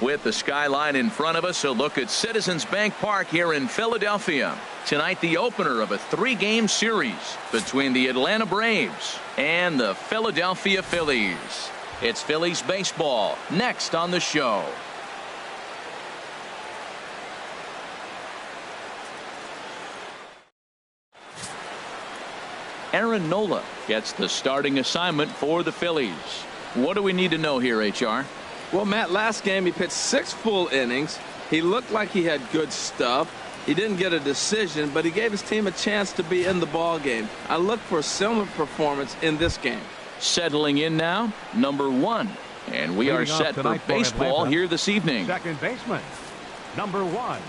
With the skyline in front of us, a look at Citizens Bank Park here in Philadelphia. Tonight, the opener of a 3-game series between the Atlanta Braves and the Philadelphia Phillies. It's Phillies baseball next on the show. Aaron Nola gets the starting assignment for the Phillies. What do we need to know here, HR? Well, Matt, last game he pitched 6 full innings. He looked like he had good stuff. He didn't get a decision, but he gave his team a chance to be in the ball game. I look for a similar performance in this game. Settling in now, number 1. And we are set for baseball here this evening. Second baseman, number 1.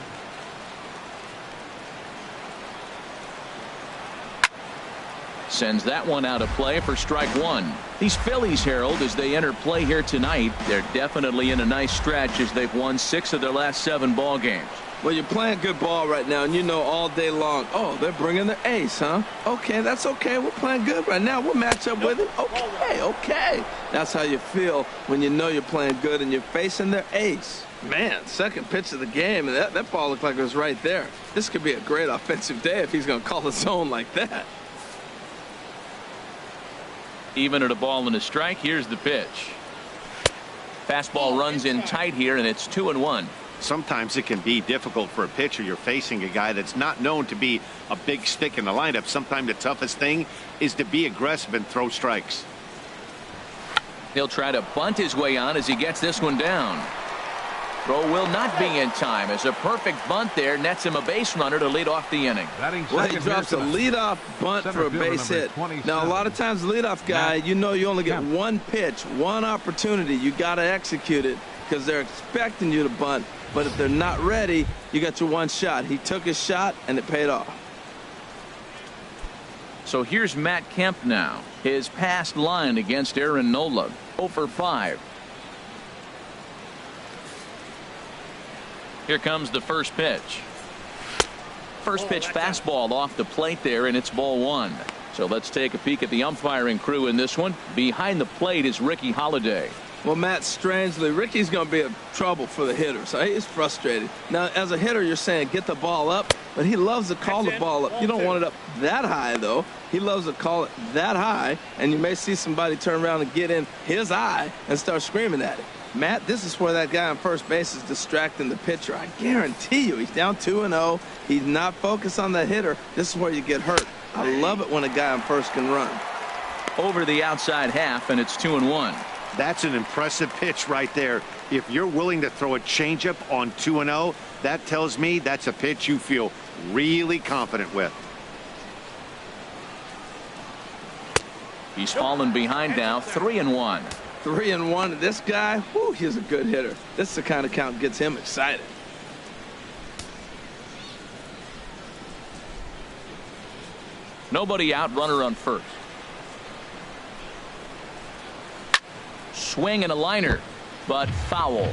Sends that one out of play for strike 1. These Phillies, Harold, as they enter play here tonight, they're definitely in a nice stretch as they've won 6 of their last 7 ball games. Well, you're playing good ball right now, and you know all day long, oh, they're bringing their ace, huh? Okay, that's okay. We're playing good right now. We'll match up with it. Okay. That's how you feel when you know you're playing good and you're facing their ace. Man, second pitch of the game, and that ball looked like it was right there. This could be a great offensive day if he's going to call the zone like that. Even at a ball and a strike, here's the pitch. Fastball runs in tight here, and it's 2-1. Sometimes it can be difficult for a pitcher. You're facing a guy that's not known to be a big stick in the lineup. Sometimes the toughest thing is to be aggressive and throw strikes. He'll try to bunt his way on as he gets this one down. Throw will not be in time as a perfect bunt there nets him a base runner to lead off the inning. Well, he drops a leadoff bunt for a base hit. Now, a lot of times, the leadoff guy, you know you only get one pitch, one opportunity. You got to execute it because they're expecting you to bunt. But if they're not ready, you got your one shot. He took his shot, and it paid off. So here's Matt Kemp now. His past line against Aaron Nola, 0 for 5. Here comes the first pitch. First pitch fastball off the plate there, and it's ball 1. So let's take a peek at the umpiring crew in this one. Behind the plate is Ricky Holiday. Well, Matt, strangely, Ricky's going to be a trouble for the hitter, so he's frustrated. Now, as a hitter, you're saying get the ball up, but he loves to call the ball up. You don't want it up that high, though. He loves to call it that high, and you may see somebody turn around and get in his eye and start screaming at it. Matt, this is where that guy on first base is distracting the pitcher. I guarantee you, he's down 2-0. He's not focused on the hitter. This is where you get hurt. I love it when a guy on first can run. Over the outside half, and it's 2-1. That's an impressive pitch right there. If you're willing to throw a changeup on 2-0, that tells me that's a pitch you feel really confident with. He's fallen behind now, 3-1. 3-1. This guy, whew, he's a good hitter. This is the kind of count that gets him excited. Nobody out, runner on first. Swing and a liner, but foul.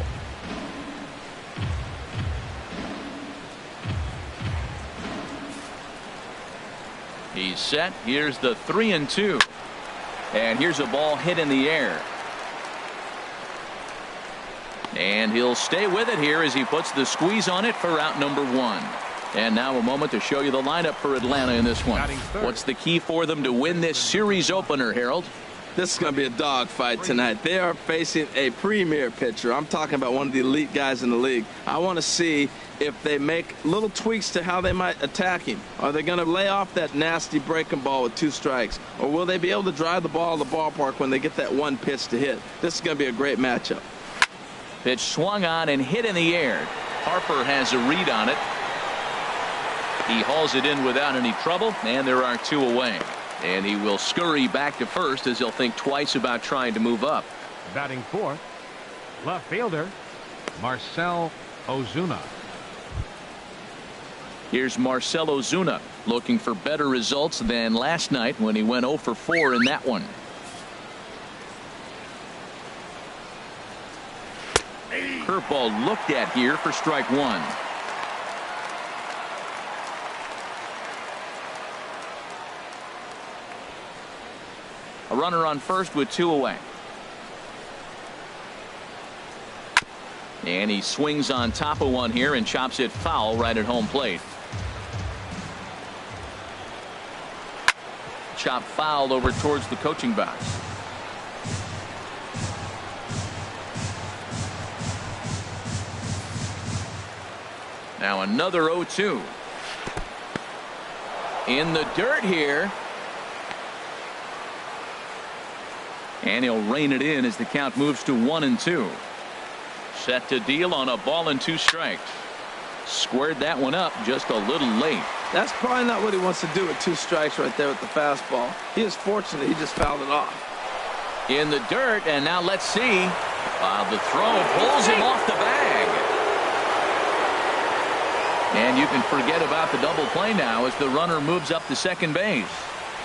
He's set. Here's the 3-2. And here's a ball hit in the air. And he'll stay with it here as he puts the squeeze on it for out number 1. And now a moment to show you the lineup for Atlanta in this one. What's the key for them to win this series opener, Harold? This is going to be a dogfight tonight. They are facing a premier pitcher. I'm talking about one of the elite guys in the league. I want to see if they make little tweaks to how they might attack him. Are they going to lay off that nasty breaking ball with 2 strikes? Or will they be able to drive the ball to the ballpark when they get that one pitch to hit? This is going to be a great matchup. Pitch swung on and hit in the air. Harper has a read on it. He hauls it in without any trouble, and there are 2 away. And he will scurry back to first as he'll think twice about trying to move up. Batting fourth, left fielder Marcell Ozuna. Here's Marcell Ozuna looking for better results than last night when he went 0 for 4 in that one. Curveball looked at here for strike 1. A runner on first with 2 away. And he swings on top of one here and chops it foul right at home plate. Chop foul over towards the coaching box. Now another 0-2. In the dirt here. And he'll rein it in as the count moves to 1-2. Set to deal on a ball and 2 strikes. Squared that one up just a little late. That's probably not what he wants to do with 2 strikes right there with the fastball. He is fortunate he just fouled it off. In the dirt, and now let's see. The throw pulls him off the bag. And you can forget about the double play now as the runner moves up to second base.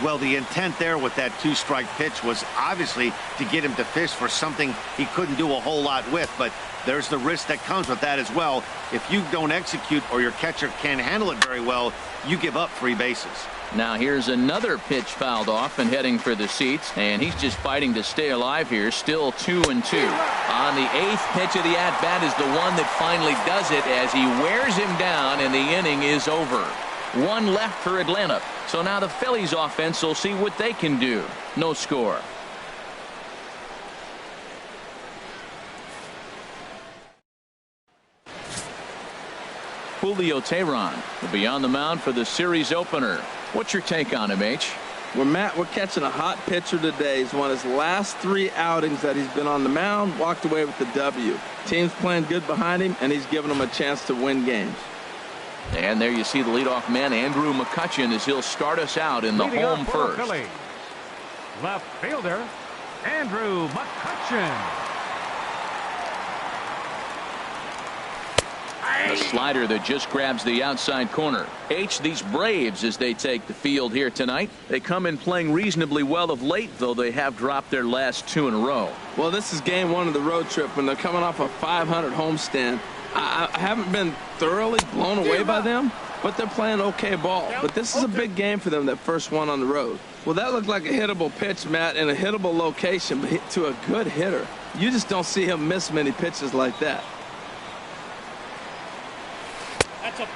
Well, the intent there with that 2-strike pitch was obviously to get him to fish for something he couldn't do a whole lot with, but there's the risk that comes with that as well. If you don't execute or your catcher can't handle it very well, you give up 3 bases. Now here's another pitch fouled off and heading for the seats, and he's just fighting to stay alive here. Still 2-2. On the 8th pitch of the at-bat is the one that finally does it as he wears him down, and the inning is over. 1 left for Atlanta. So now the Phillies offense will see what they can do. No score. Julio Teheran will be on the mound for the series opener. What's your take on him, H? Well, Matt, we're catching a hot pitcher today. He's won his last 3 outings that he's been on the mound, walked away with the W. Team's playing good behind him, and he's giving them a chance to win games. And there you see the leadoff man, Andrew McCutchen, as he'll start us out in the home first. Phillies, left fielder, Andrew McCutchen. A slider that just grabs the outside corner. H, these Braves, as they take the field here tonight, they come in playing reasonably well of late, though they have dropped their last 2 in a row. Well, this is game 1 of the road trip, and they're coming off a 500 homestand. I haven't been thoroughly blown away by them, but they're playing okay ball. But this is a big game for them, that first one on the road. Well, that looked like a hittable pitch, Matt, in a hittable location, but hit to a good hitter. You just don't see him miss many pitches like that.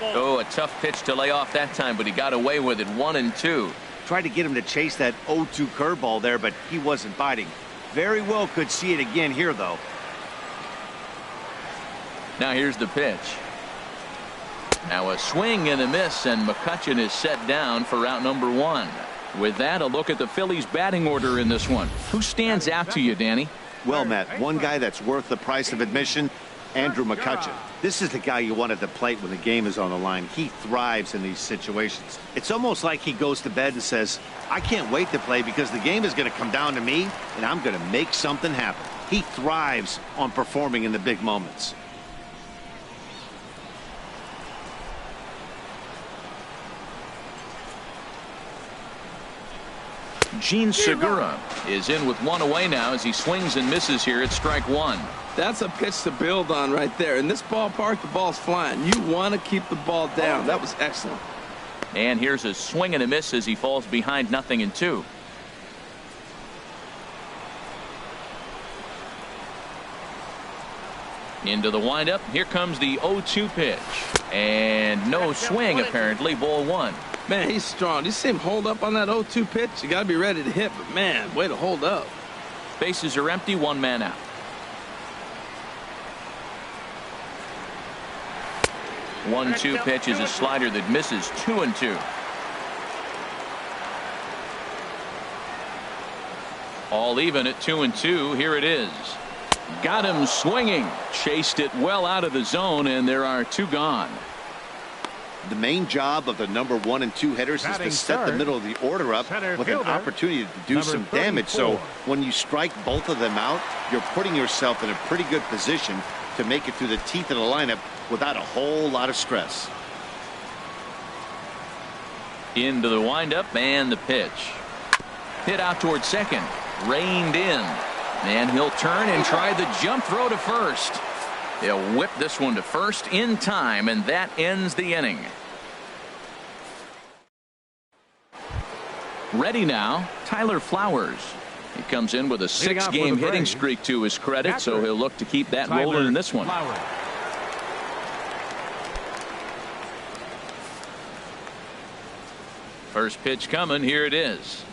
Oh, a tough pitch to lay off that time, but he got away with it. 1-2. Tried to get him to chase that 0-2 curveball there, but he wasn't biting. Very well could see it again here, though. Now here's the pitch. Now a swing and a miss, and McCutchen is set down for out number 1. With that, a look at the Phillies batting order in this one. Who stands out to you, Danny? Well, Matt, one guy that's worth the price of admission, Andrew McCutchen. This is the guy you want at the plate when the game is on the line. He thrives in these situations. It's almost like he goes to bed and says, I can't wait to play because the game is going to come down to me, and I'm going to make something happen. He thrives on performing in the big moments. Gene Segura is in with 1 away now as he swings and misses here at strike 1. That's a pitch to build on right there. In this ballpark, the ball's flying. You want to keep the ball down. That was excellent. And here's a swing and a miss as he falls behind 0-2. Into the windup. Here comes the 0-2 pitch. And no swing, apparently. Ball 1. Man, he's strong. You see him hold up on that 0-2 pitch? You got to be ready to hit, but man, way to hold up. Bases are empty, 1 man out. 1-2 pitch is a slider that misses. 2-2. All even at 2-2. Here it is. Got him swinging. Chased it well out of the zone, and there are 2 gone. The main job of the number 1 and 2 hitters is to set the middle of the order up with an opportunity to do some damage. So when you strike both of them out, you're putting yourself in a pretty good position to make it through the teeth of the lineup without a whole lot of stress. Into the windup and the pitch. Hit out towards second. Reined in. And he'll turn and try the jump throw to first. He'll whip this one to first in time, and that ends the inning. Ready now, Tyler Flowers. He comes in with a 6-game hitting streak to his credit, so he'll look to keep that rolling in this one. First pitch coming. Here it is.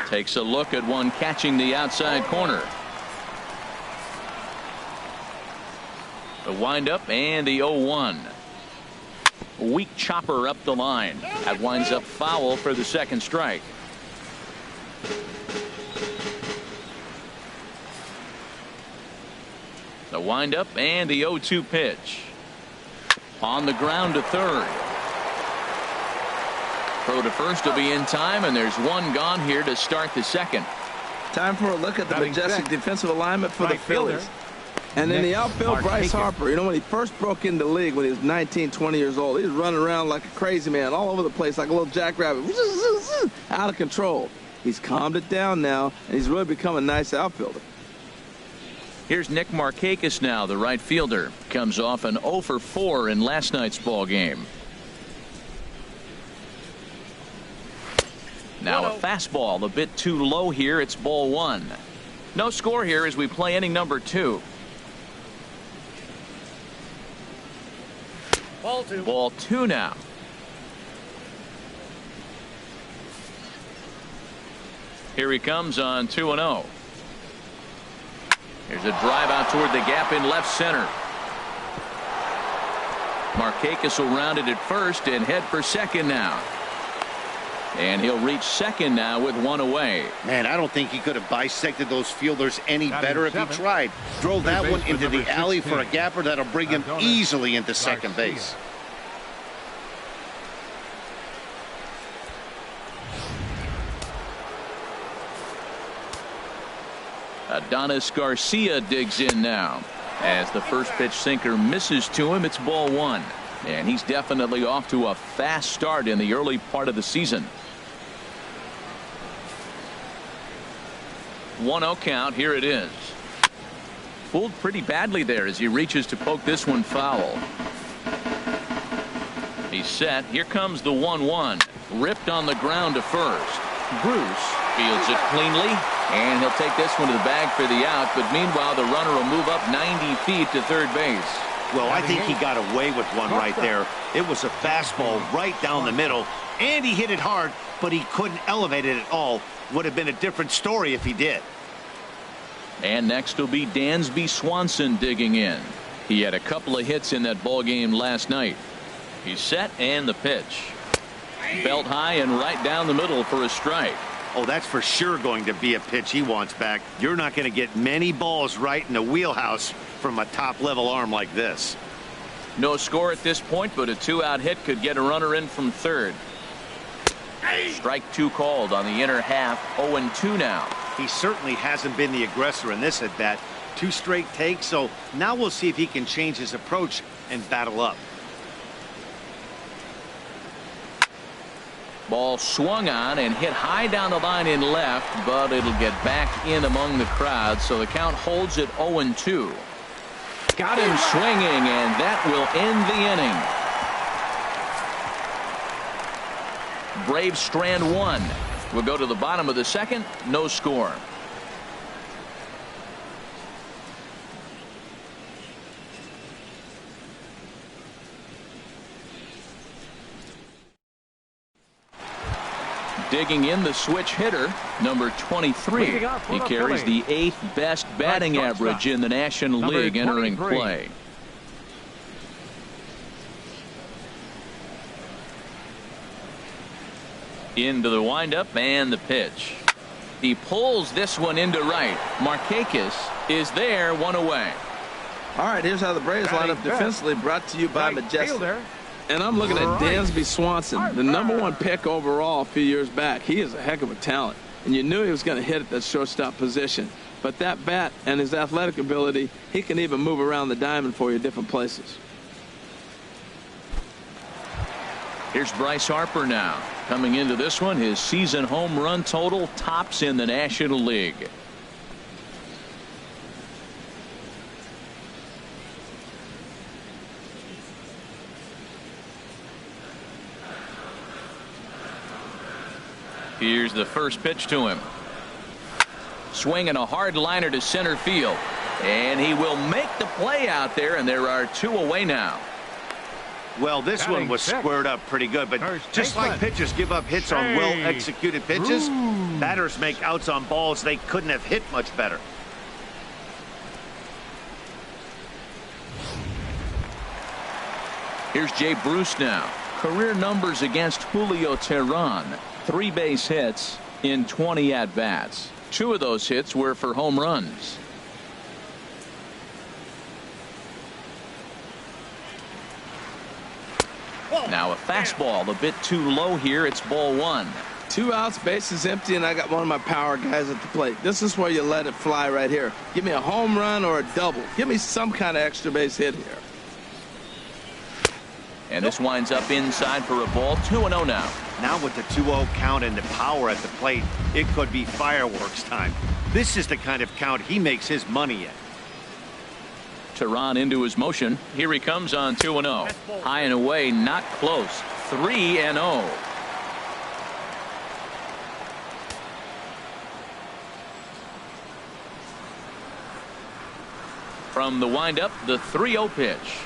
Takes a look at one catching the outside corner. The windup and the 0-1. Weak chopper up the line. That winds up foul for the second strike. The windup and the 0-2 pitch. On the ground to third. Throw to first will be in time, and there's one gone here to start the second. Time for a look at the majestic defensive alignment for the Phillies. And in the outfield, Bryce Harper. You know, when he first broke into the league when he was 19, 20 years old, he was running around like a crazy man all over the place like a little jackrabbit. Out of control. He's calmed it down now, and he's really become a nice outfielder. Here's Nick Markakis now, the right fielder. Comes off an 0 for 4 in last night's ball game. Now a fastball a bit too low here. It's ball 1. No score here as we play inning number 2. Ball 2 now. Here he comes on 2-0. Here's a drive out toward the gap in left center. Markakis will round it at first and head for second now. And he'll reach second now with one away. Man, I don't think he could have bisected those fielders any better if he tried. Drove that one into the alley for a gapper that'll bring him easily into second base. Adonis Garcia digs in now. As the first pitch sinker misses to him, it's ball 1. And he's definitely off to a fast start in the early part of the season. 1-0 count. Here it is. Fooled pretty badly there as he reaches to poke this one foul. He's set. Here comes the 1-1. Ripped on the ground to first. Bruce fields it cleanly, and he'll take this one to the bag for the out. But meanwhile, the runner will move up 90 feet to third base. Well, I think he got away with one right there. It was a fastball right down the middle, and he hit it hard, but he couldn't elevate it at all. Would have been a different story if he did. And next will be Dansby Swanson digging in. He had a couple of hits in that ball game last night. He's set, and the pitch. Belt high and right down the middle for a strike. Oh, that's for sure going to be a pitch he wants back. You're not going to get many balls right in the wheelhouse from a top-level arm like this. No score at this point, but a 2-out hit could get a runner in from third. Strike 2 called on the inner half. 0-2 now. He certainly hasn't been the aggressor in this at-bat. 2 straight takes, so now we'll see if he can change his approach and battle up. Ball swung on and hit high down the line in left, but it'll get back in among the crowd, so the count holds at 0-2. Got him swinging, and that will end the inning. Braves strand 1. We'll go to the bottom of the second. No score. Digging in the switch hitter, number 23. He carries the 8th best batting average in the National League entering play. Into the windup and the pitch. He pulls this one into right. Markakis is there, one away. All right, here's how the Braves line up defensively, brought to you by Majestic. And I'm looking at Dansby Swanson, the #1 pick overall a few years back. He is a heck of a talent, and you knew he was going to hit at that shortstop position. But that bat and his athletic ability, he can even move around the diamond for you different places. Here's Bryce Harper now. Coming into this one, his season home run total tops in the National League. Here's the first pitch to him. Swinging a hard liner to center field. And he will make the play out there, and there are 2 away now. Well, this one was squared up pretty good, but just like pitchers give up hits on well-executed pitches, batters make outs on balls they couldn't have hit much better. Here's Jay Bruce now. Career numbers against Julio Teheran. 3 base hits in 20 at-bats. 2 of those hits were for home runs. Now a fastball a bit too low here. It's ball 1. 2 outs, bases empty, and I got one of my power guys at the plate. This is where you let it fly right here. Give me a home run or a double. Give me some kind of extra base hit here. And this winds up inside for a ball. 2-0 now. Now with the 2-0 count and the power at the plate, it could be fireworks time. This is the kind of count he makes his money in. Teheran into his motion. Here he comes on 2-0. High and away, not close. 3-0. From the windup, the 3-0 pitch.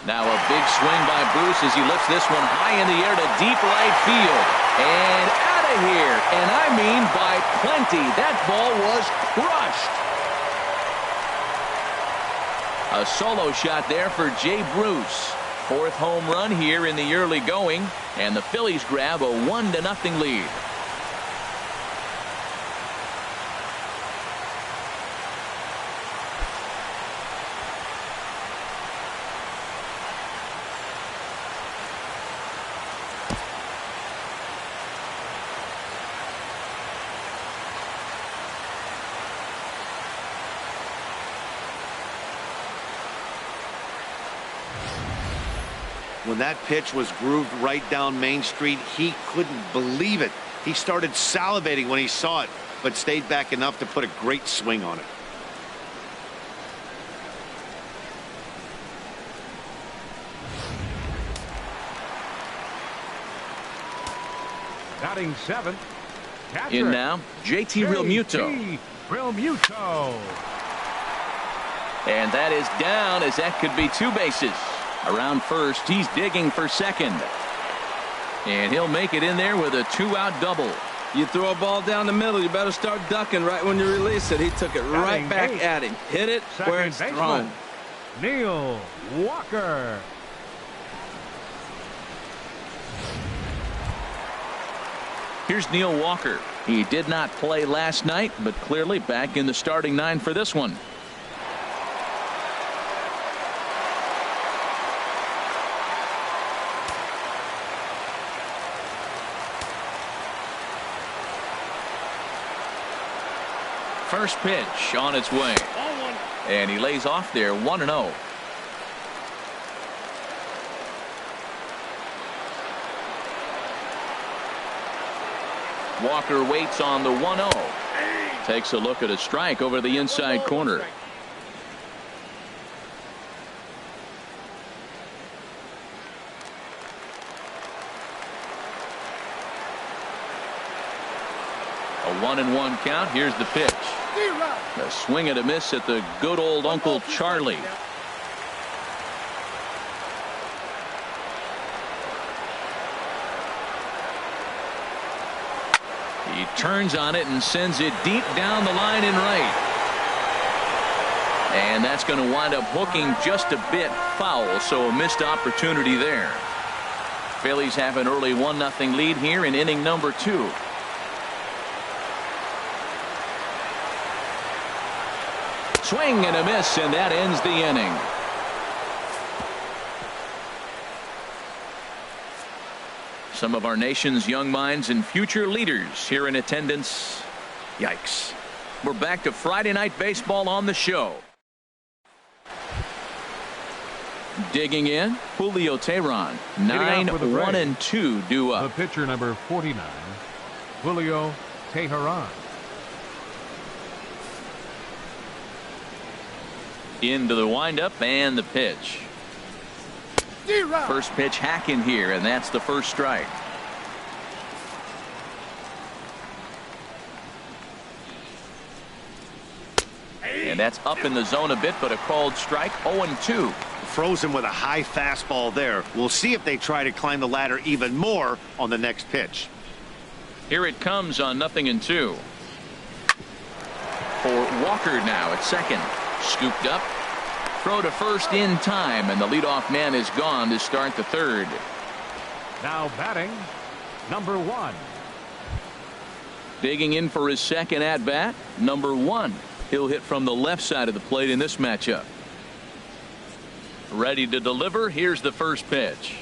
Now a big swing by Bruce as he lifts this one high in the air to deep right field. And out of here. And I mean by plenty. That ball was crushed. A solo shot there for Jay Bruce. 4th home run here in the early going. And the Phillies grab a 1-0 lead. When that pitch was grooved right down Main Street, he couldn't believe it. He started salivating when he saw it, but stayed back enough to put a great swing on it. Batting 7th. In now, JT Realmuto. And that is down, as that could be 2 bases. Around first, he's digging for second. And he'll make it in there with a 2-out double. You throw a ball down the middle, you better start ducking right when you release it. He took it right back at him. Hit it where it's thrown. Neil Walker. Here's Neil Walker. He did not play last night, but clearly back in the starting 9 for this one. First pitch on its way. And he lays off there 1-0. Walker waits on the 1-0. Takes a look at a strike over the inside corner. A 1-1 count. Here's the pitch. A swing and a miss at the good old Uncle Charlie. He turns on it and sends it deep down the line in right. And that's going to wind up hooking just a bit foul, so a missed opportunity there. Phillies have an early 1-0 lead here in inning number 2. Swing and a miss, and that ends the inning. Some of our nation's young minds and future leaders here in attendance. Yikes. We're back to Friday Night Baseball on the show. Digging in, Julio Teheran. 9-1-2 due up. The pitcher number 49, Julio Teheran. Into the windup and the pitch. First pitch hacking here, and that's the first strike. And that's up in the zone a bit, but a called strike. 0-2. Throws him with a high fastball there. We'll see if they try to climb the ladder even more on the next pitch. Here it comes on 0-2. For Walker now at second. Scooped up. Throw to first in time, and the leadoff man is gone to start the third. Now batting, number 1. Digging in for his second at bat, number 1. He'll hit from the left side of the plate in this matchup. Ready to deliver. Here's the first pitch.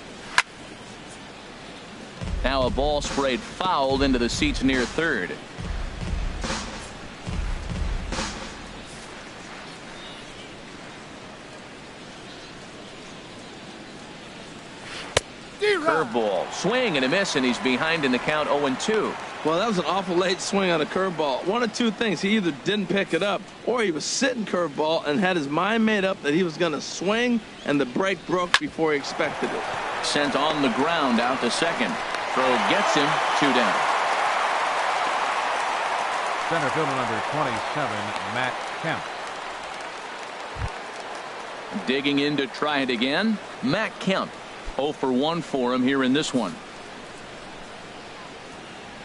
Now a ball sprayed fouled into the seats near third. Curveball, swing and a miss, and he's behind in the count 0-2. Well, that was an awful late swing on a curveball. One of two things. He either didn't pick it up or he was sitting curveball and had his mind made up that he was going to swing, and the break broke before he expected it. Sent on the ground out to second. Throw gets him, 2 down. Center fielder number 27, Matt Kemp. Digging in to try it again, Matt Kemp. 0 for 1 for him here in this one.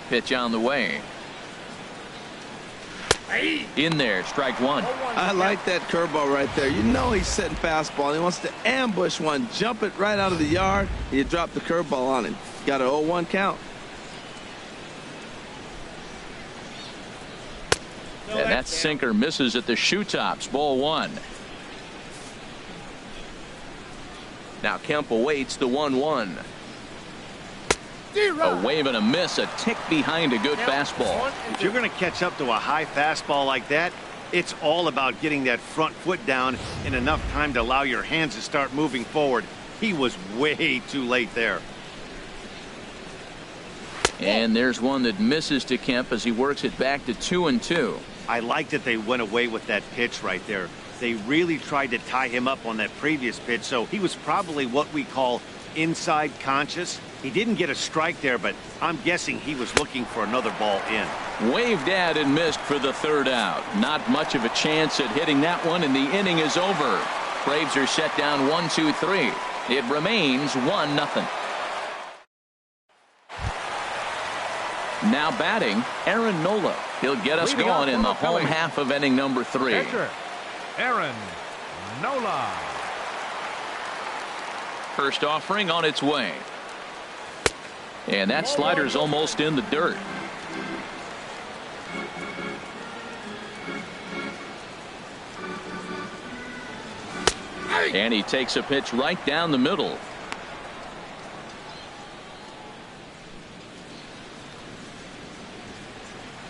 Pitch on the way. In there, strike 1. I like that curveball right there. You know he's sitting fastball. He wants to ambush one, jump it right out of the yard. You drop the curveball on him. Got an 0-1 count. And that sinker misses at the shoe tops. Ball 1. Now Kemp awaits the 1-1. A wave and a miss, a tick behind a good fastball. If you're going to catch up to a high fastball like that, it's all about getting that front foot down in enough time to allow your hands to start moving forward. He was way too late there. And there's one that misses to Kemp as he works it back to 2-2. I like that they went away with that pitch right there. They really tried to tie him up on that previous pitch, so he was probably what we call inside conscious. He didn't get a strike there, but I'm guessing he was looking for another ball in. Waved at and missed for the third out. Not much of a chance at hitting that one, and the inning is over. Braves are set down 1-2-3. It remains 1-0. Now batting, Aaron Nola. He'll get us going in the home half of inning number 3. Catcher, Aaron Nola. First offering on its way. And that slider's almost in the dirt. And he takes a pitch right down the middle.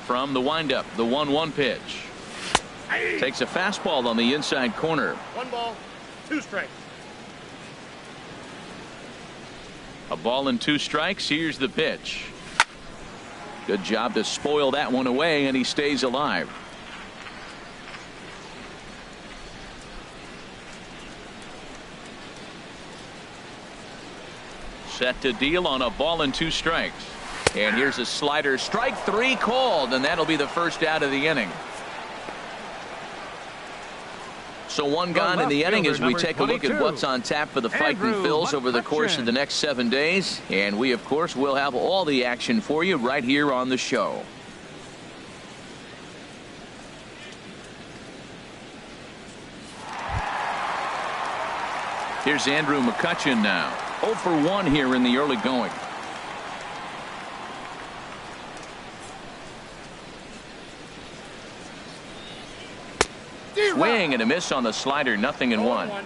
From the windup, the 1-1 pitch. Takes a fastball on the inside corner. 1 ball, 2 strikes. A ball and 2 strikes. Here's the pitch. Good job to spoil that one away, and he stays alive. Set to deal on a ball and 2 strikes. And here's a slider. Strike 3 called, and that'll be the first out of the inning. So 1 gone in the inning as we take a look at what's on tap for the Fighting Phils over the course of the next 7 days. And we, of course, will have all the action for you right here on the show. Here's Andrew McCutchen now. 0 for 1 here in the early going. Swing and a miss on the slider. 0-1.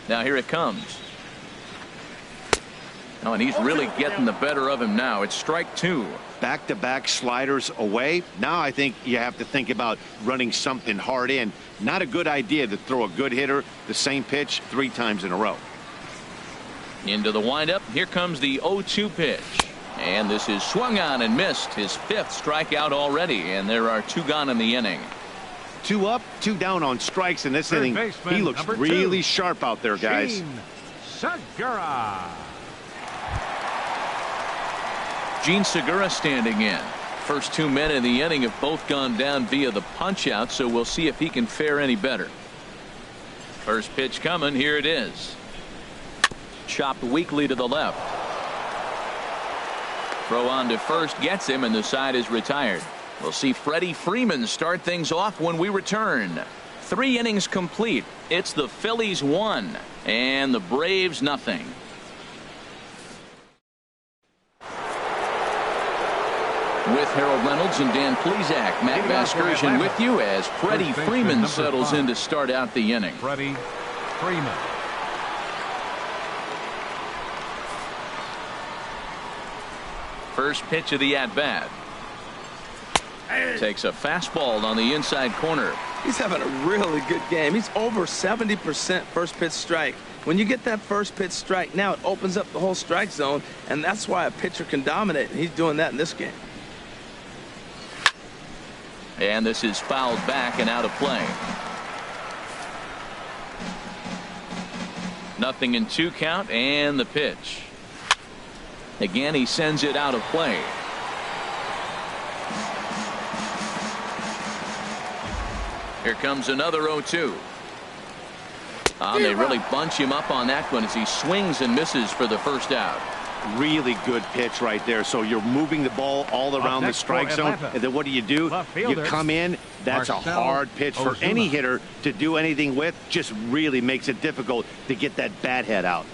Now here it comes. Oh, and he's really getting the better of him now. It's strike 2. Back-to-back sliders away. Now I think you have to think about running something hard in. Not a good idea to throw a good hitter the same pitch 3 times in a row. Into the windup. Here comes the 0-2 pitch. And this is swung on and missed. His 5th strikeout already, and there are 2 gone in the inning. 2 up, 2 down on strikes in this inning. Baseman, he looks really sharp out there, guys. Segura. Gene Segura standing in. First 2 men in the inning have both gone down via the punch out, so we'll see if he can fare any better. First pitch coming. Here it is. Chopped weakly to the left. Throw on to first gets him, and the side is retired. We'll see Freddie Freeman start things off when we return. 3 innings complete. It's the Phillies 1 and the Braves nothing. With Harold Reynolds and Dan Plesac, Matt Vasgersian with you as Freddie Freeman settles in to start out the inning. Freddie Freeman. First pitch of the at-bat. Takes a fastball on the inside corner. He's having a really good game. He's over 70% first pitch strike. When you get that first pitch strike, now it opens up the whole strike zone, and that's why a pitcher can dominate, and he's doing that in this game. And this is fouled back and out of play. 0-2 count, and the pitch. Again, he sends it out of play. Here comes another 0-2. They really bunch him up on that one as he swings and misses for the first out. Really good pitch right there. So you're moving the ball all around the strike zone, and then what do? You come in. That's a hard pitch for any hitter to do anything with. Just really makes it difficult to get that bat head out.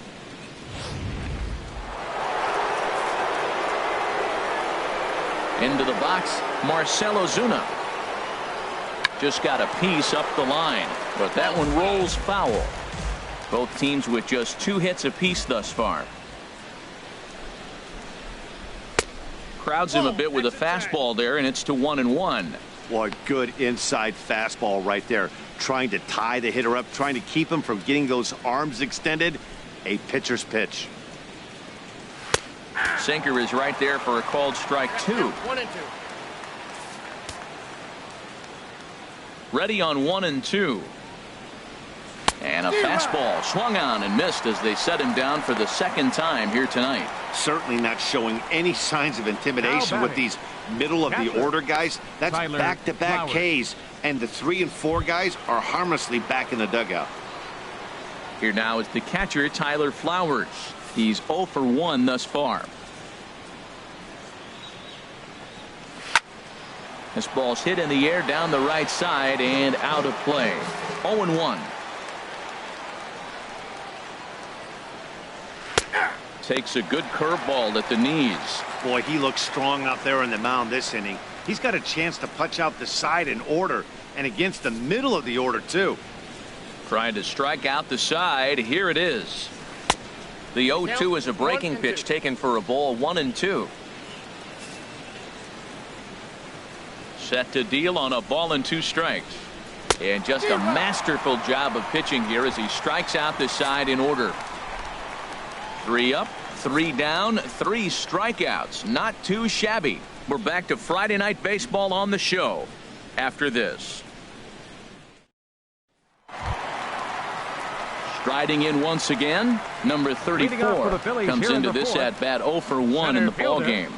Into the box, Marcell Ozuna. Just got a piece up the line, but that one rolls foul. Both teams with just 2 hits apiece thus far. Crowds him a bit with a fastball there, and it's to 1-1. Boy, good inside fastball right there. Trying to tie the hitter up, trying to keep him from getting those arms extended. A pitcher's pitch. Sinker is right there for a called strike 2. 1-2. Ready on 1-2. And a fastball swung on and missed as they set him down for the second time here tonight. Certainly not showing any signs of intimidation with these middle of the order guys. That's back-to-back Ks, and the 3 and 4 guys are harmlessly back in the dugout. Here now is the catcher, Tyler Flowers. He's 0 for 1 thus far. This ball's hit in the air down the right side and out of play. 0-1. Takes a good curveball at the knees. Boy, he looks strong out there on the mound this inning. He's got a chance to punch out the side in order, and against the middle of the order too. Trying to strike out the side. Here it is. The 0-2 is a breaking pitch taken for a ball. 1-2. Set to deal on a ball and 2 strikes. And just a masterful job of pitching here as he strikes out the side in order. 3 up, 3 down, 3 strikeouts. Not too shabby. We're back to Friday Night Baseball on the show after this. Striding in once again, number 34 comes into this at bat 0 for 1 in the ball game.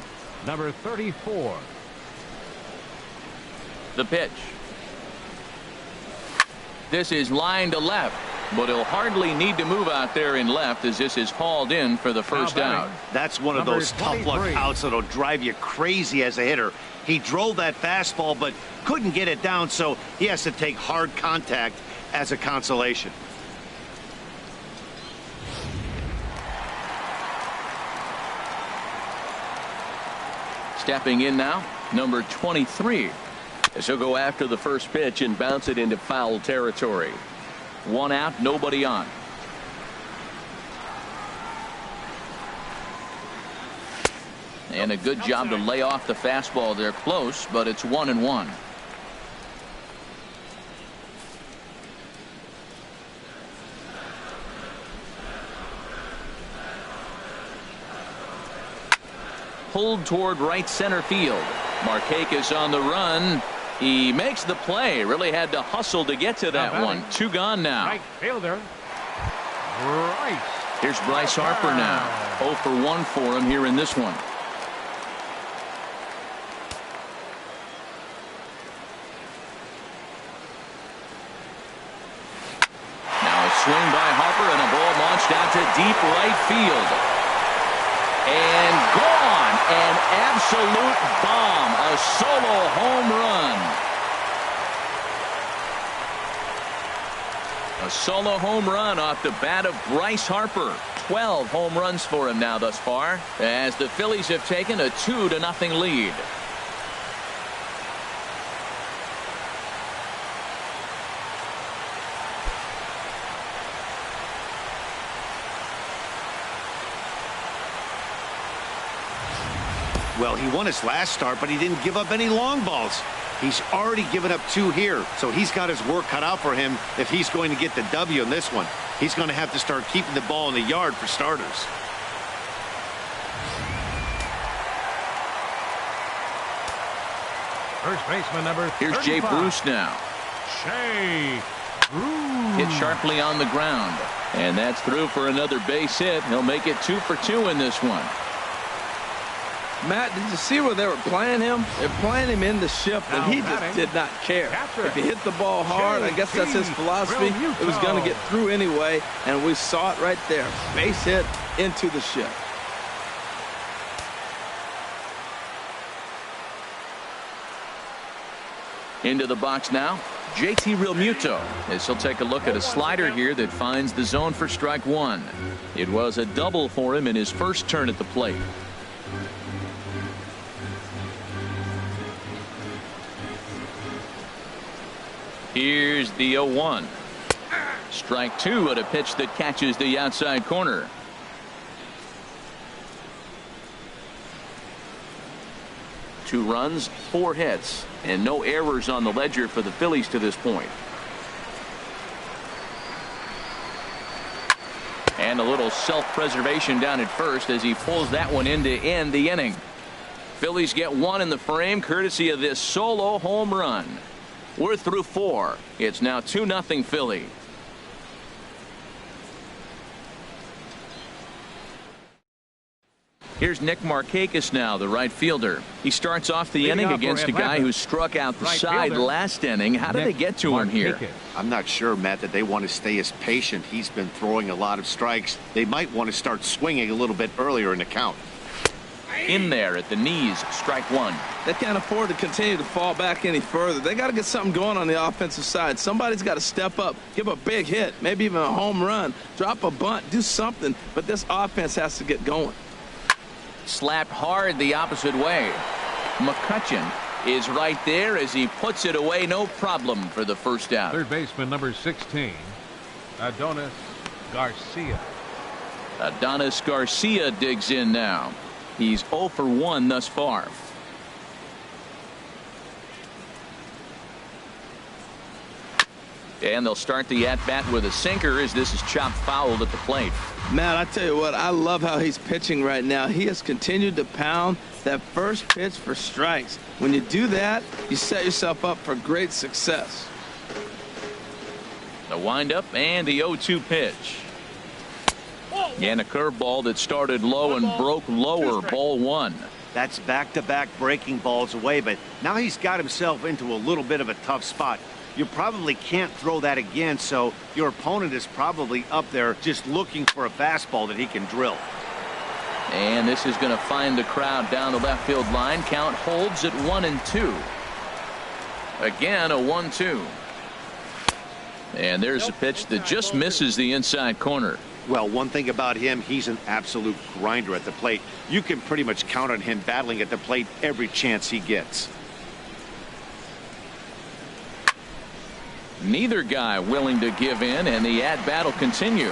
Number 34. The pitch. This is line to left, but he'll hardly need to move out there in left as this is hauled in for the first out. That's one of those tough luck outs that'll drive you crazy as a hitter. He drove that fastball but couldn't get it down, so he has to take hard contact as a consolation. Stepping in now, number 23. As he'll go after the first pitch and bounce it into foul territory. 1 out, nobody on. And a good job to lay off the fastball there close, but it's 1-1. Pulled toward right center field. Markakis on the run. He makes the play. Really had to hustle to get to that one. 2 gone now. Right fielder. Bryce. Here's Bryce Harper now. 0 for 1 for him here in this one. launched out to deep right field. And gone. An absolute bomb. A solo home run. A solo home run off the bat of Bryce Harper. 12 home runs for him now thus far, as the Phillies have taken a 2-0 lead. Well, he won his last start, but he didn't give up any long balls. He's already given up 2 here, so he's got his work cut out for him if he's going to get the W in this one. He's going to have to start keeping the ball in the yard for starters. First baseman number 35. Here's Jay Bruce now. Jay Bruce. Hit sharply on the ground. And that's through for another base hit. He'll make it 2 for 2 in this one. Matt, did you see where they were playing him? They're playing him in the shift, and he just did not care. If he hit the ball hard, I guess that's his philosophy. It was going to get through anyway, and we saw it right there. Base hit into the shift. Into the box now, JT Realmuto, as he'll take a look at a slider here that finds the zone for strike 1. It was a double for him in his first turn at the plate. Here's the 0-1. Strike 2 at a pitch that catches the outside corner. Two runs, 4 hits, and no errors on the ledger for the Phillies to this point. And a little self-preservation down at first as he pulls that one in to end the inning. Phillies get 1 in the frame courtesy of this solo home run. We're through 4. It's now 2-0 Philly. Here's Nick Markakis now, the right fielder. He starts off the inning against a guy who struck out the side last inning. How did they get to him here? I'm not sure, Matt, that they want to stay as patient. He's been throwing a lot of strikes. They might want to start swinging a little bit earlier in the count. In there at the knees, strike 1. They can't afford to continue to fall back any further. They got to get something going on the offensive side. Somebody's got to step up, give a big hit, maybe even a home run, drop a bunt, do something. But this offense has to get going. Slapped hard the opposite way. McCutchen is right there as he puts it away, no problem for the first out. Third baseman number 16, Adonis Garcia. Adonis Garcia digs in now. He's 0 for 1 thus far. And they'll start the at-bat with a sinker as this is chopped foul at the plate. Matt, I tell you what, I love how he's pitching right now. He has continued to pound that first pitch for strikes. When you do that, you set yourself up for great success. The windup and the 0-2 pitch. And a curveball that started low and broke lower, ball 1. That's back-to-back breaking balls away, but now he's got himself into a little bit of a tough spot. You probably can't throw that again, so your opponent is probably up there just looking for a fastball that he can drill. And this is going to find the crowd down the left field line. Count holds at 1-2. Again, a 1-2. And there's a pitch that just misses the inside corner. Well, one thing about him, he's an absolute grinder at the plate. You can pretty much count on him battling at the plate every chance he gets. Neither guy willing to give in, and the at-bat will continue.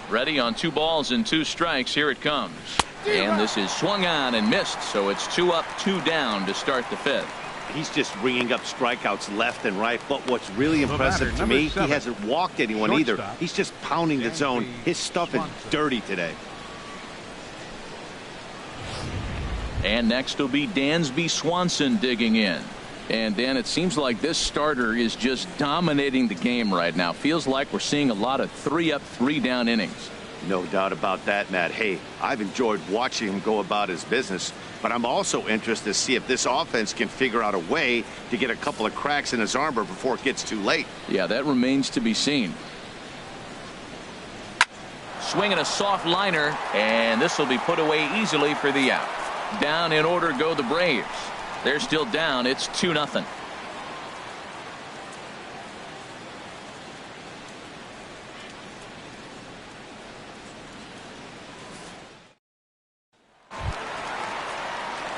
Ready on 2 balls and 2 strikes. Here it comes. And this is swung on and missed, so it's 2 up, 2 down to start the 5th. He's just ringing up strikeouts left and right, but what's really impressive to me, he hasn't walked anyone either. He's just pounding the zone. His stuff is dirty today. And next will be Dansby Swanson digging in. And Dan, it seems like this starter is just dominating the game right now. Feels like we're seeing a lot of 3 up, 3 down innings. No doubt about that, Matt. Hey, I've enjoyed watching him go about his business, but I'm also interested to see if this offense can figure out a way to get a couple of cracks in his armor before it gets too late. Yeah, that remains to be seen. swinging a soft liner, and this will be put away easily for the out. Down in order go the Braves. They're still down. It's 2-0.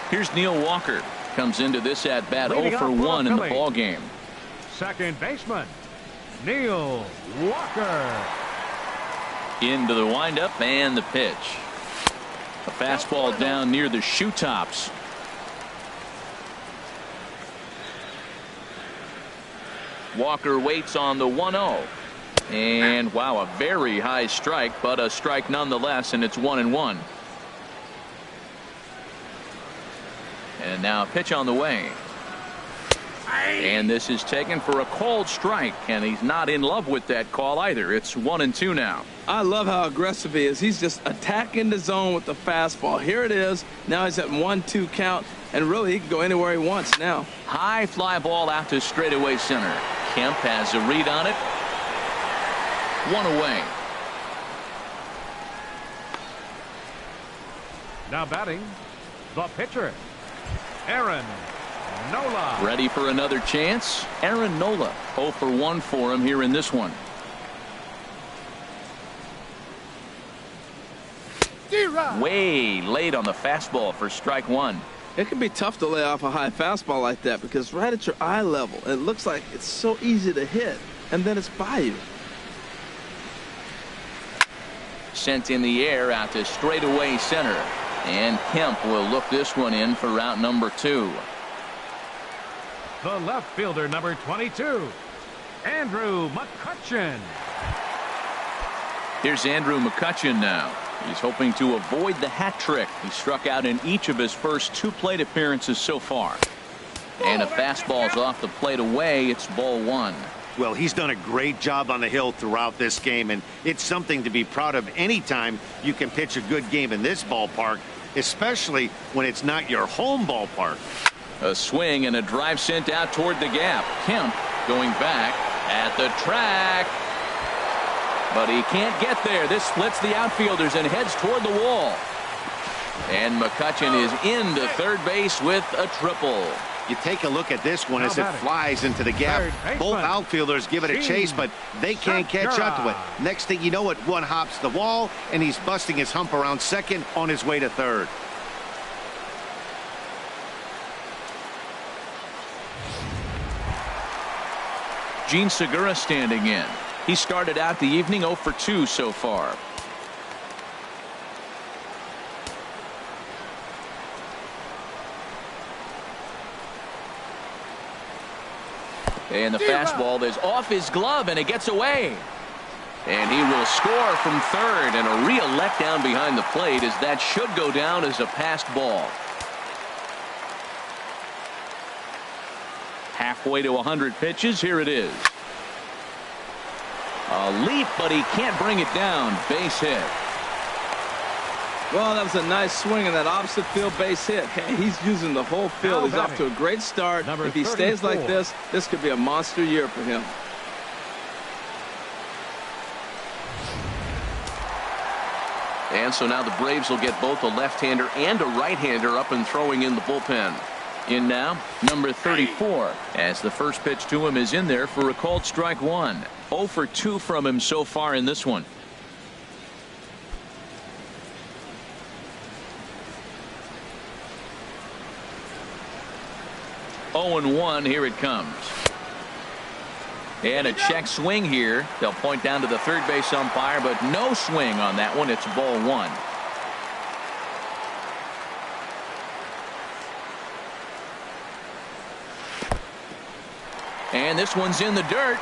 Here's Neil Walker. Comes into this at bat 0 for 1 in the ball game. Second baseman, Neil Walker. Into the windup and the pitch. A fastball down near the shoe tops. Walker waits on the 1-0. And wow, a very high strike, but a strike nonetheless, and it's 1-1. And now a pitch on the way. And this is taken for a called strike, and he's not in love with that call either. It's 1-2 now. I love how aggressive he is. He's just attacking the zone with the fastball. Here it is. Now he's at 1-2 count, and really he can go anywhere he wants now. High fly ball out to straightaway center. Kemp has a read on it. 1 away. Now batting, the pitcher, Aaron Nola. Ready for another chance. Aaron Nola 0 for 1 for him here in this one. Way late on the fastball for strike 1. It can be tough to lay off a high fastball like that because right at your eye level, it looks like it's so easy to hit, and then it's by you. Sent in the air out to straightaway center. And Kemp will look this one in for route number 2. The left fielder, number 22, Andrew McCutchen. Here's Andrew McCutchen now. He's hoping to avoid the hat trick. He struck out in each of his first 2 plate appearances so far. And a fastball's off the plate away. It's ball 1. Well, he's done a great job on the hill throughout this game, and it's something to be proud of anytime you can pitch a good game in this ballpark, especially when it's not your home ballpark. A swing and a drive sent out toward the gap. Kemp going back at the track. But he can't get there. This splits the outfielders and heads toward the wall. And McCutchen is into third base with a triple. You take a look at this one as it flies into the gap. Both outfielders give it a chase, but they can't catch up to it. Next thing you know it, one hops the wall, and he's busting his hump around second on his way to third. Gene Segura standing in. He started out the evening 0 for 2 so far. And the fastball is off his glove, and it gets away. And he will score from third, and a real letdown behind the plate as that should go down as a passed ball. Halfway to 100 pitches. Here it is. A leap, but he can't bring it down. Base hit. Well, that was a nice swing in that opposite field base hit. Hey, he's using the whole field. He's off to a great start. If he stays like this could be a monster year for him. And so now the Braves will get both a left-hander and a right-hander up and throwing in the bullpen. In now, number 34, as the first pitch to him is in there for a called strike 1. 0 for 2 from him so far in this one. Oh and 1. Here it comes. And a check swing here. They'll point down to the third base umpire, but no swing on that one. It's ball 1. And this one's in the dirt.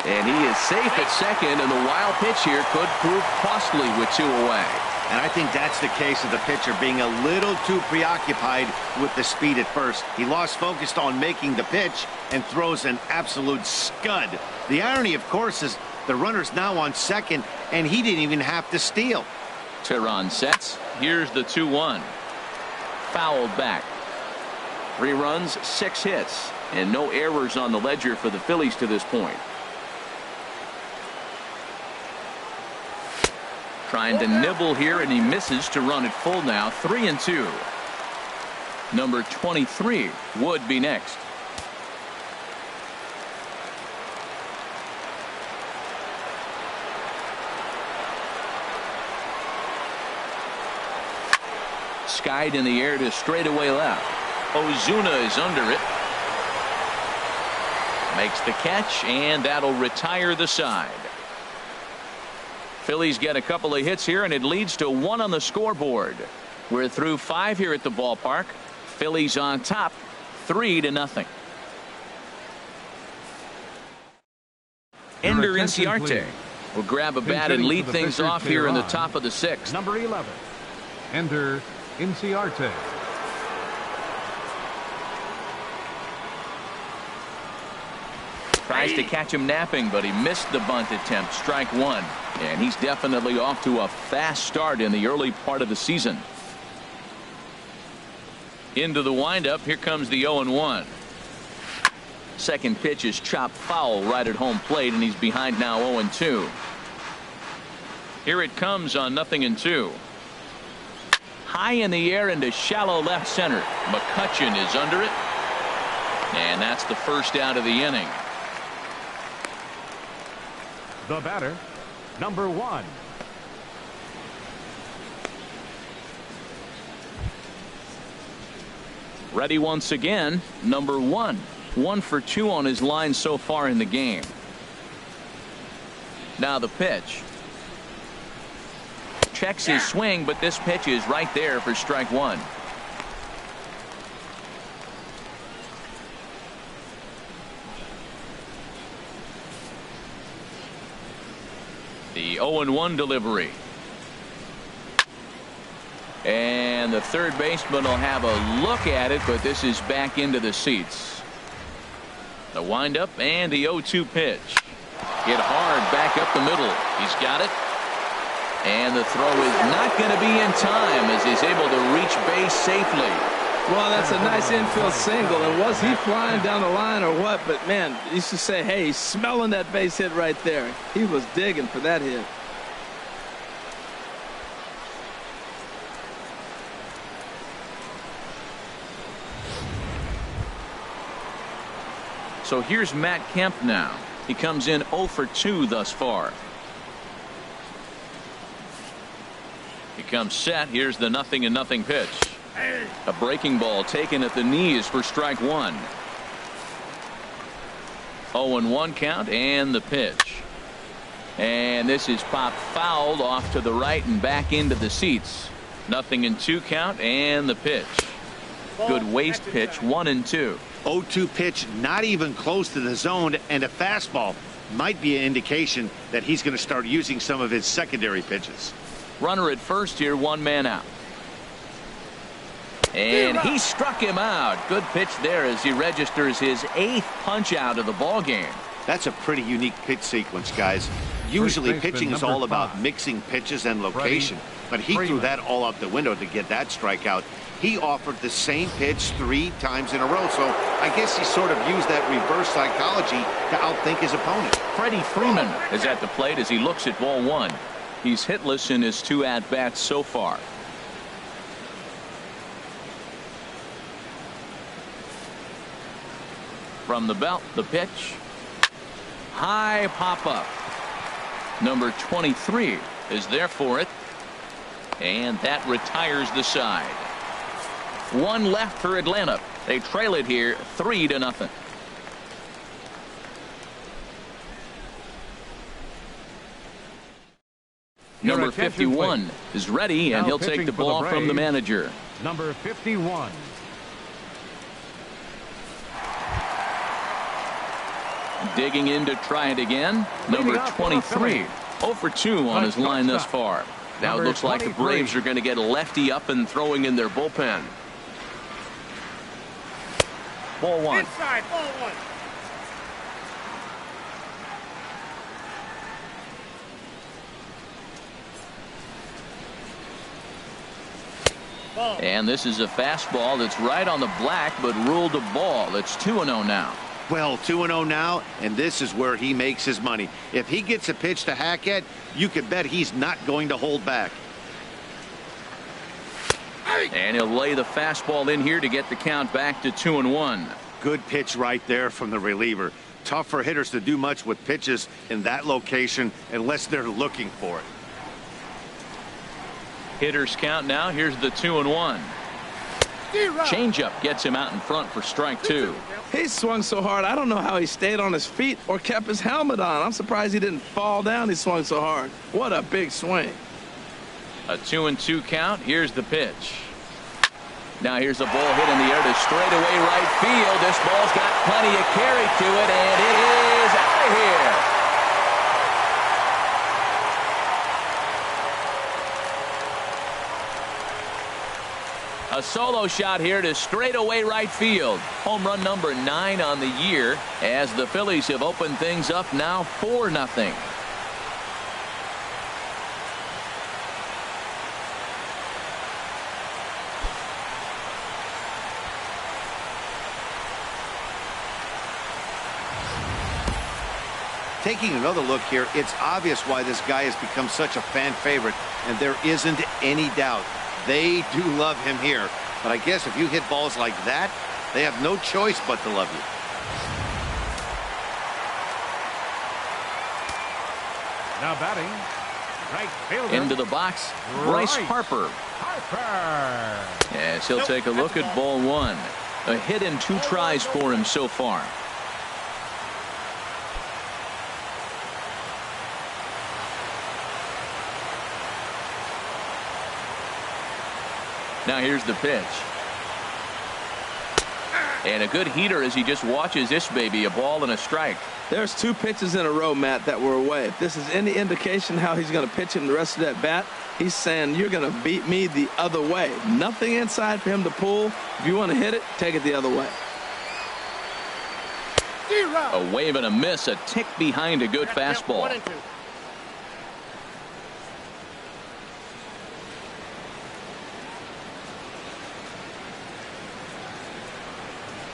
And he is safe at second, and the wild pitch here could prove costly with 2 away. And I think that's the case of the pitcher being a little too preoccupied with the speed at first. He lost focus on making the pitch and throws an absolute scud. The irony, of course, is the runner's now on second, and he didn't even have to steal. Teheran sets. Here's the 2-1. Fouled back. 3 runs, 6 hits, and no errors on the ledger for the Phillies to this point. Trying to nibble here, and he misses to run it full now. 3-2. Number 23 would be next. Skied in the air to straightaway left. Ozuna is under it. Makes the catch, and that'll retire the side. Phillies get a couple of hits here, and it leads to 1 on the scoreboard. We're through 5 here at the ballpark. Phillies on top, 3-0. Ender Inciarte will grab a bat and lead things off here in the top of the 6th. Number 11, Ender Inciarte. Tries to catch him napping, but he missed the bunt attempt. Strike 1. And he's definitely off to a fast start in the early part of the season. Into the windup. Here comes the 0-1. Second pitch is chopped foul right at home plate, and he's behind now 0-2. Here it comes on 0-2. High in the air into shallow left center. McCutchen is under it. And that's the first out of the inning. The batter, number 1. Ready once again, number 1. 1 for 2 on his line so far in the game. Now the pitch. Checks his swing, but this pitch is right there for strike 1. The 0-1 delivery. And the third baseman will have a look at it, but this is back into the seats. The windup and the 0-2 pitch. Hit hard back up the middle. He's got it. And the throw is not going to be in time as he's able to reach base safely. Well, that's a nice infield single. And was he flying down the line or what? But, man, you should say, hey, he's smelling that base hit right there. He was digging for that hit. So here's Matt Kemp now. He comes in 0 for 2 thus far. He comes set. Here's the 0-0 pitch. A breaking ball taken at the knees for strike 1. 0-1 count and the pitch. And this is popped fouled off to the right and back into the seats. 0-2 count and the pitch. Good waste pitch. 1-2. 0-2 pitch, not even close to the zone, and a fastball might be an indication that he's going to start using some of his secondary pitches. Runner at first here, 1 man out. And he struck him out. Good pitch there as he registers his 8th punch out of the ball game. That's a pretty unique pitch sequence, guys. Usually pitching is all about mixing pitches and location, but he threw that all out the window to get that strikeout. He offered the same pitch 3 times in a row, so I guess he sort of used that reverse psychology to outthink his opponent. Freddie Freeman is at the plate as he looks at ball 1. He's hitless in his 2 at-bats so far. From the belt, the pitch. High pop-up. Number 23 is there for it. And that retires the side. 1 left for Atlanta. They trail it here 3-0. Number 51 is ready, and he'll take the ball from the manager. Number 51. Digging in to try it again. Number 23. 0 for 2 on his line thus far. Now it looks like the Braves are going to get a lefty up and throwing in their bullpen. Ball 1. Inside, ball 1. And this is a fastball that's right on the black, but ruled a ball. It's 2-0 now. Well, 2-0 now, and this is where he makes his money. If he gets a pitch to hack at, you can bet he's not going to hold back. And he'll lay the fastball in here to get the count back to 2-1. Good pitch right there from the reliever. Tough for hitters to do much with pitches in that location unless they're looking for it. Hitters count now. Here's the 2-1. Changeup gets him out in front for strike 2. He swung so hard, I don't know how he stayed on his feet or kept his helmet on. I'm surprised he didn't fall down. He swung so hard. What a big swing. A 2-2 count. Here's the pitch. Now here's a ball hit in the air to straightaway right field. This ball's got plenty of carry to it, and it is out of here. A solo shot here to straightaway right field. Home run number 9 on the year as the Phillies have opened things up now 4-0. Taking another look here, it's obvious why this guy has become such a fan favorite, and there isn't any doubt. They do love him here. But I guess if you hit balls like that, they have no choice but to love you. Now batting, right fielder. Into the box, Bryce Harper. Yes, he'll take a look at ball 1. A hit and 2 tries for him so far. Now here's the pitch. And a good heater as he just watches this baby, a ball and a strike. There's 2 pitches in a row, Matt, that were away. If this is any indication how he's going to pitch him the rest of that bat, he's saying you're going to beat me the other way. Nothing inside for him to pull. If you want to hit it, take it the other way. A wave and a miss, a tick behind a good fastball. 1-2.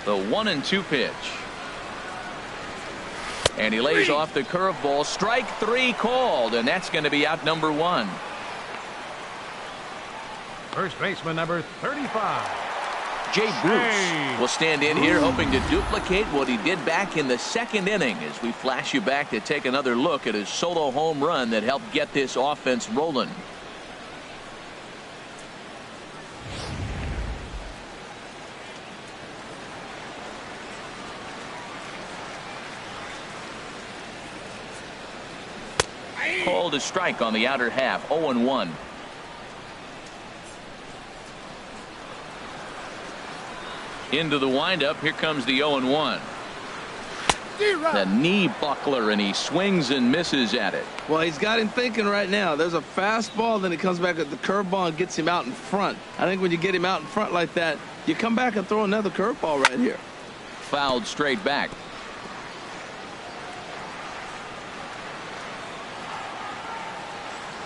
The 1-2 pitch. And he lays off the curveball. Strike 3 called, and that's going to be out number 1. First baseman number 35. Jay Bruce will stand in here hoping to duplicate what he did back in the 2nd inning as we flash you back to take another look at his solo home run that helped get this offense rolling. Called a strike on the outer half. 0-1. Into the windup. Here comes the 0-1. The knee buckler, and he swings and misses at it. Well, he's got him thinking right now. There's a fastball, then he comes back at the curveball and gets him out in front. I think when you get him out in front like that, you come back and throw another curveball right here. Fouled straight back.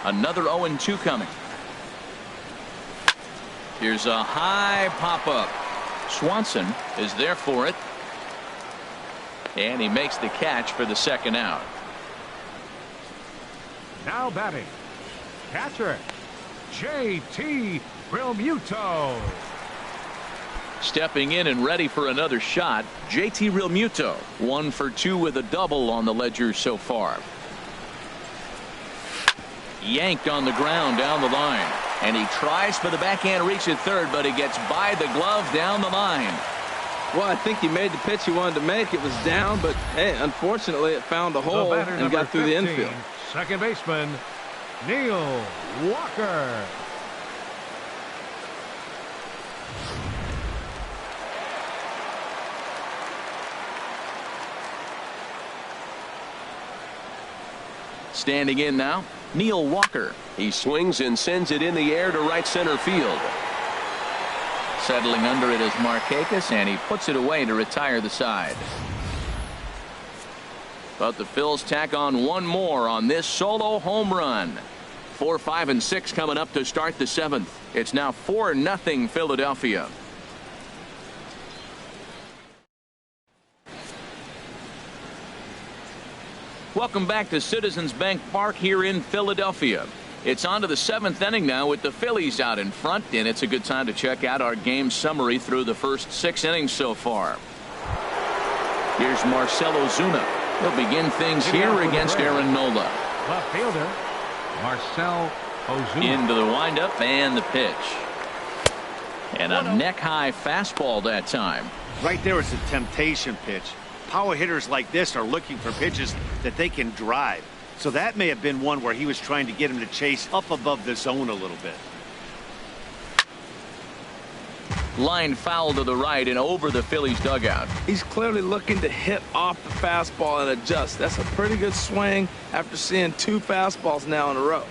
Another 0-2 coming. Here's a high pop-up. Swanson is there for it. And he makes the catch for the 2nd out. Now batting, catcher, J.T. Realmuto. Stepping in and ready for another shot, J.T. Realmuto. 1 for 2 with a double on the ledger so far. Yanked on the ground down the line, and he tries for the backhand reach at third, but he gets by the glove down the line. Well, I think he made the pitch he wanted to make. It was down, but hey, unfortunately it found a hole and got through 15, the infield. Second baseman Neil Walker. Standing in now, Neil Walker. He swings and sends it in the air to right center field. Settling under it is Markakis, and he puts it away to retire the side. But the Phils tack on 1 more on this solo home run. 4, 5, and 6 coming up to start the 7th. It's now 4-0 Philadelphia. Welcome back to Citizens Bank Park here in Philadelphia. It's on to the 7th inning now with the Phillies out in front, and it's a good time to check out our game summary through the first 6 innings so far. Here's Marcell Ozuna. He'll begin things here against Aaron Nola. Left fielder, Marcell Ozuna. Into the windup and the pitch. And a neck-high fastball that time. Right there is a temptation pitch. Power hitters like this are looking for pitches that they can drive. So that may have been one where he was trying to get him to chase up above the zone a little bit. Line foul to the right and over the Phillies dugout. He's clearly looking to hit off the fastball and adjust. That's a pretty good swing after seeing 2 fastballs now in a row.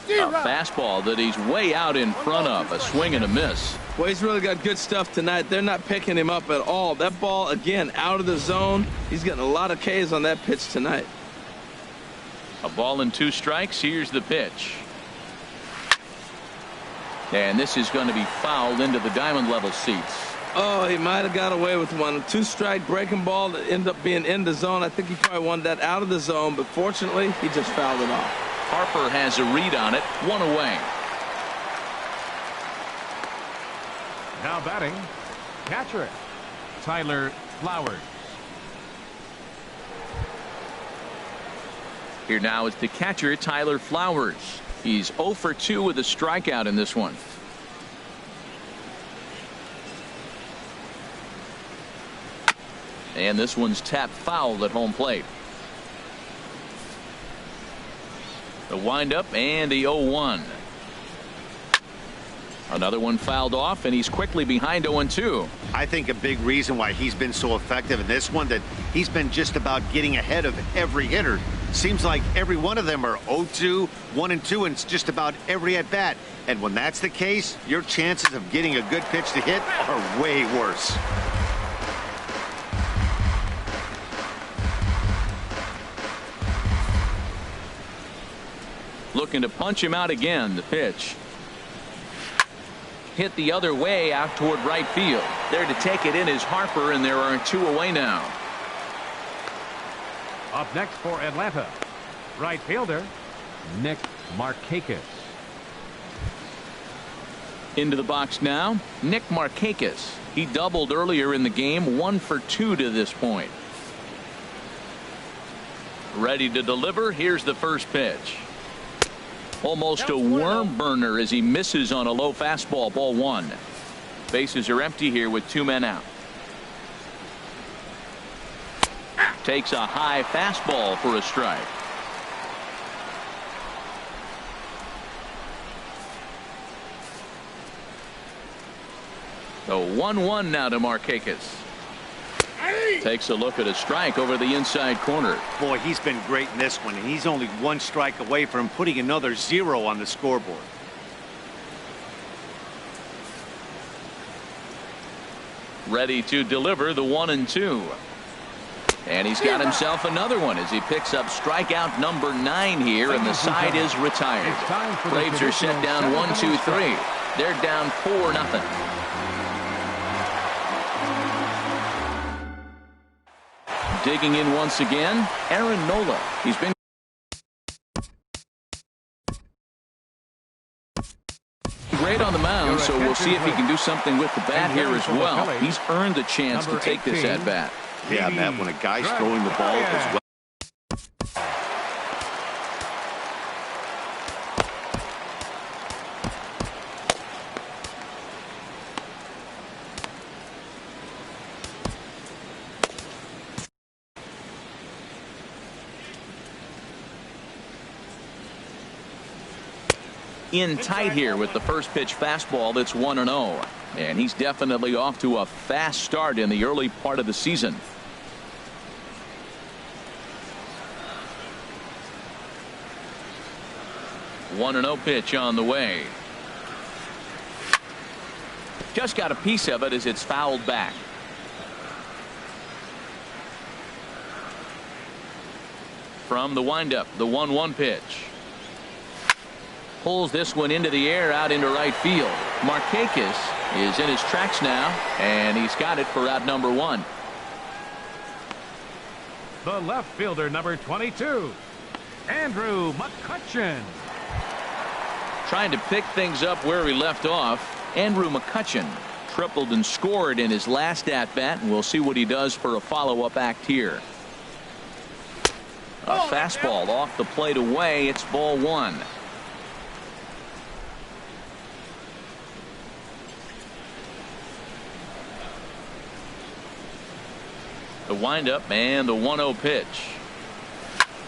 A fastball that he's way out in front of. A swing and a miss. Well, he's really got good stuff tonight. They're not picking him up at all. That ball, again, out of the zone. He's getting a lot of Ks on that pitch tonight. A ball and 2 strikes. Here's the pitch. And this is going to be fouled into the diamond level seats. Oh, he might have got away with one. 2-strike breaking ball that ended up being in the zone. I think he probably wanted that out of the zone, but fortunately, he just fouled it off. Harper has a read on it. 1 away. Now batting, catcher, Tyler Flowers. Here now is the catcher, Tyler Flowers. He's 0 for 2 with a strikeout in this one. And this one's tapped foul at home plate. The windup and the 0-1. Another one fouled off, and he's quickly behind 0-2. I think a big reason why he's been so effective in this one, that he's been just about getting ahead of every hitter. Seems like every one of them are 0-2, 1-2, and it's just about every at bat. And when that's the case, your chances of getting a good pitch to hit are way worse. Looking to punch him out again. The pitch hit the other way out toward right field. There to take it in is Harper, and there are 2 away now. Up next for Atlanta, right fielder, Nick Markakis. Into the box now, Nick Markakis. He doubled earlier in the game. 1 for 2 to this point. Ready to deliver. Here's the first pitch. Almost a worm burner as he misses on a low fastball. Ball 1. Bases are empty here with 2 men out. Takes a high fastball for a strike. The 1-1 now to Markakis. Takes a look at a strike over the inside corner. Boy, he's been great in this one, and he's only 1 strike away from putting another 0 on the scoreboard. Ready to deliver the 1-2. And he's got himself another one as he picks up strikeout number 9 here, and the side is retired. Braves are set down 1-2-3. They're down 4-0. Digging in once again, Aaron Nola. He's been great on the mound, so we'll see if he can do something with the bat here as well. He's earned a chance to take this at bat. Yeah, Matt, when a guy's throwing the ball as well. In tight here with the first pitch fastball that's 1-0. And he's definitely off to a fast start in the early part of the season. One 1-0 pitch on the way. Just got a piece of it as it's fouled back. From the windup, the 1-1 pitch. Pulls this one into the air out into right field. Markakis is in his tracks now, and he's got it for out number 1. The left fielder, number 22, Andrew McCutchen. Trying to pick things up where he left off. Andrew McCutchen tripled and scored in his last at-bat, and we'll see what he does for a follow-up act here. A fastball off the plate away. It's ball one. The windup and the 1-0 pitch.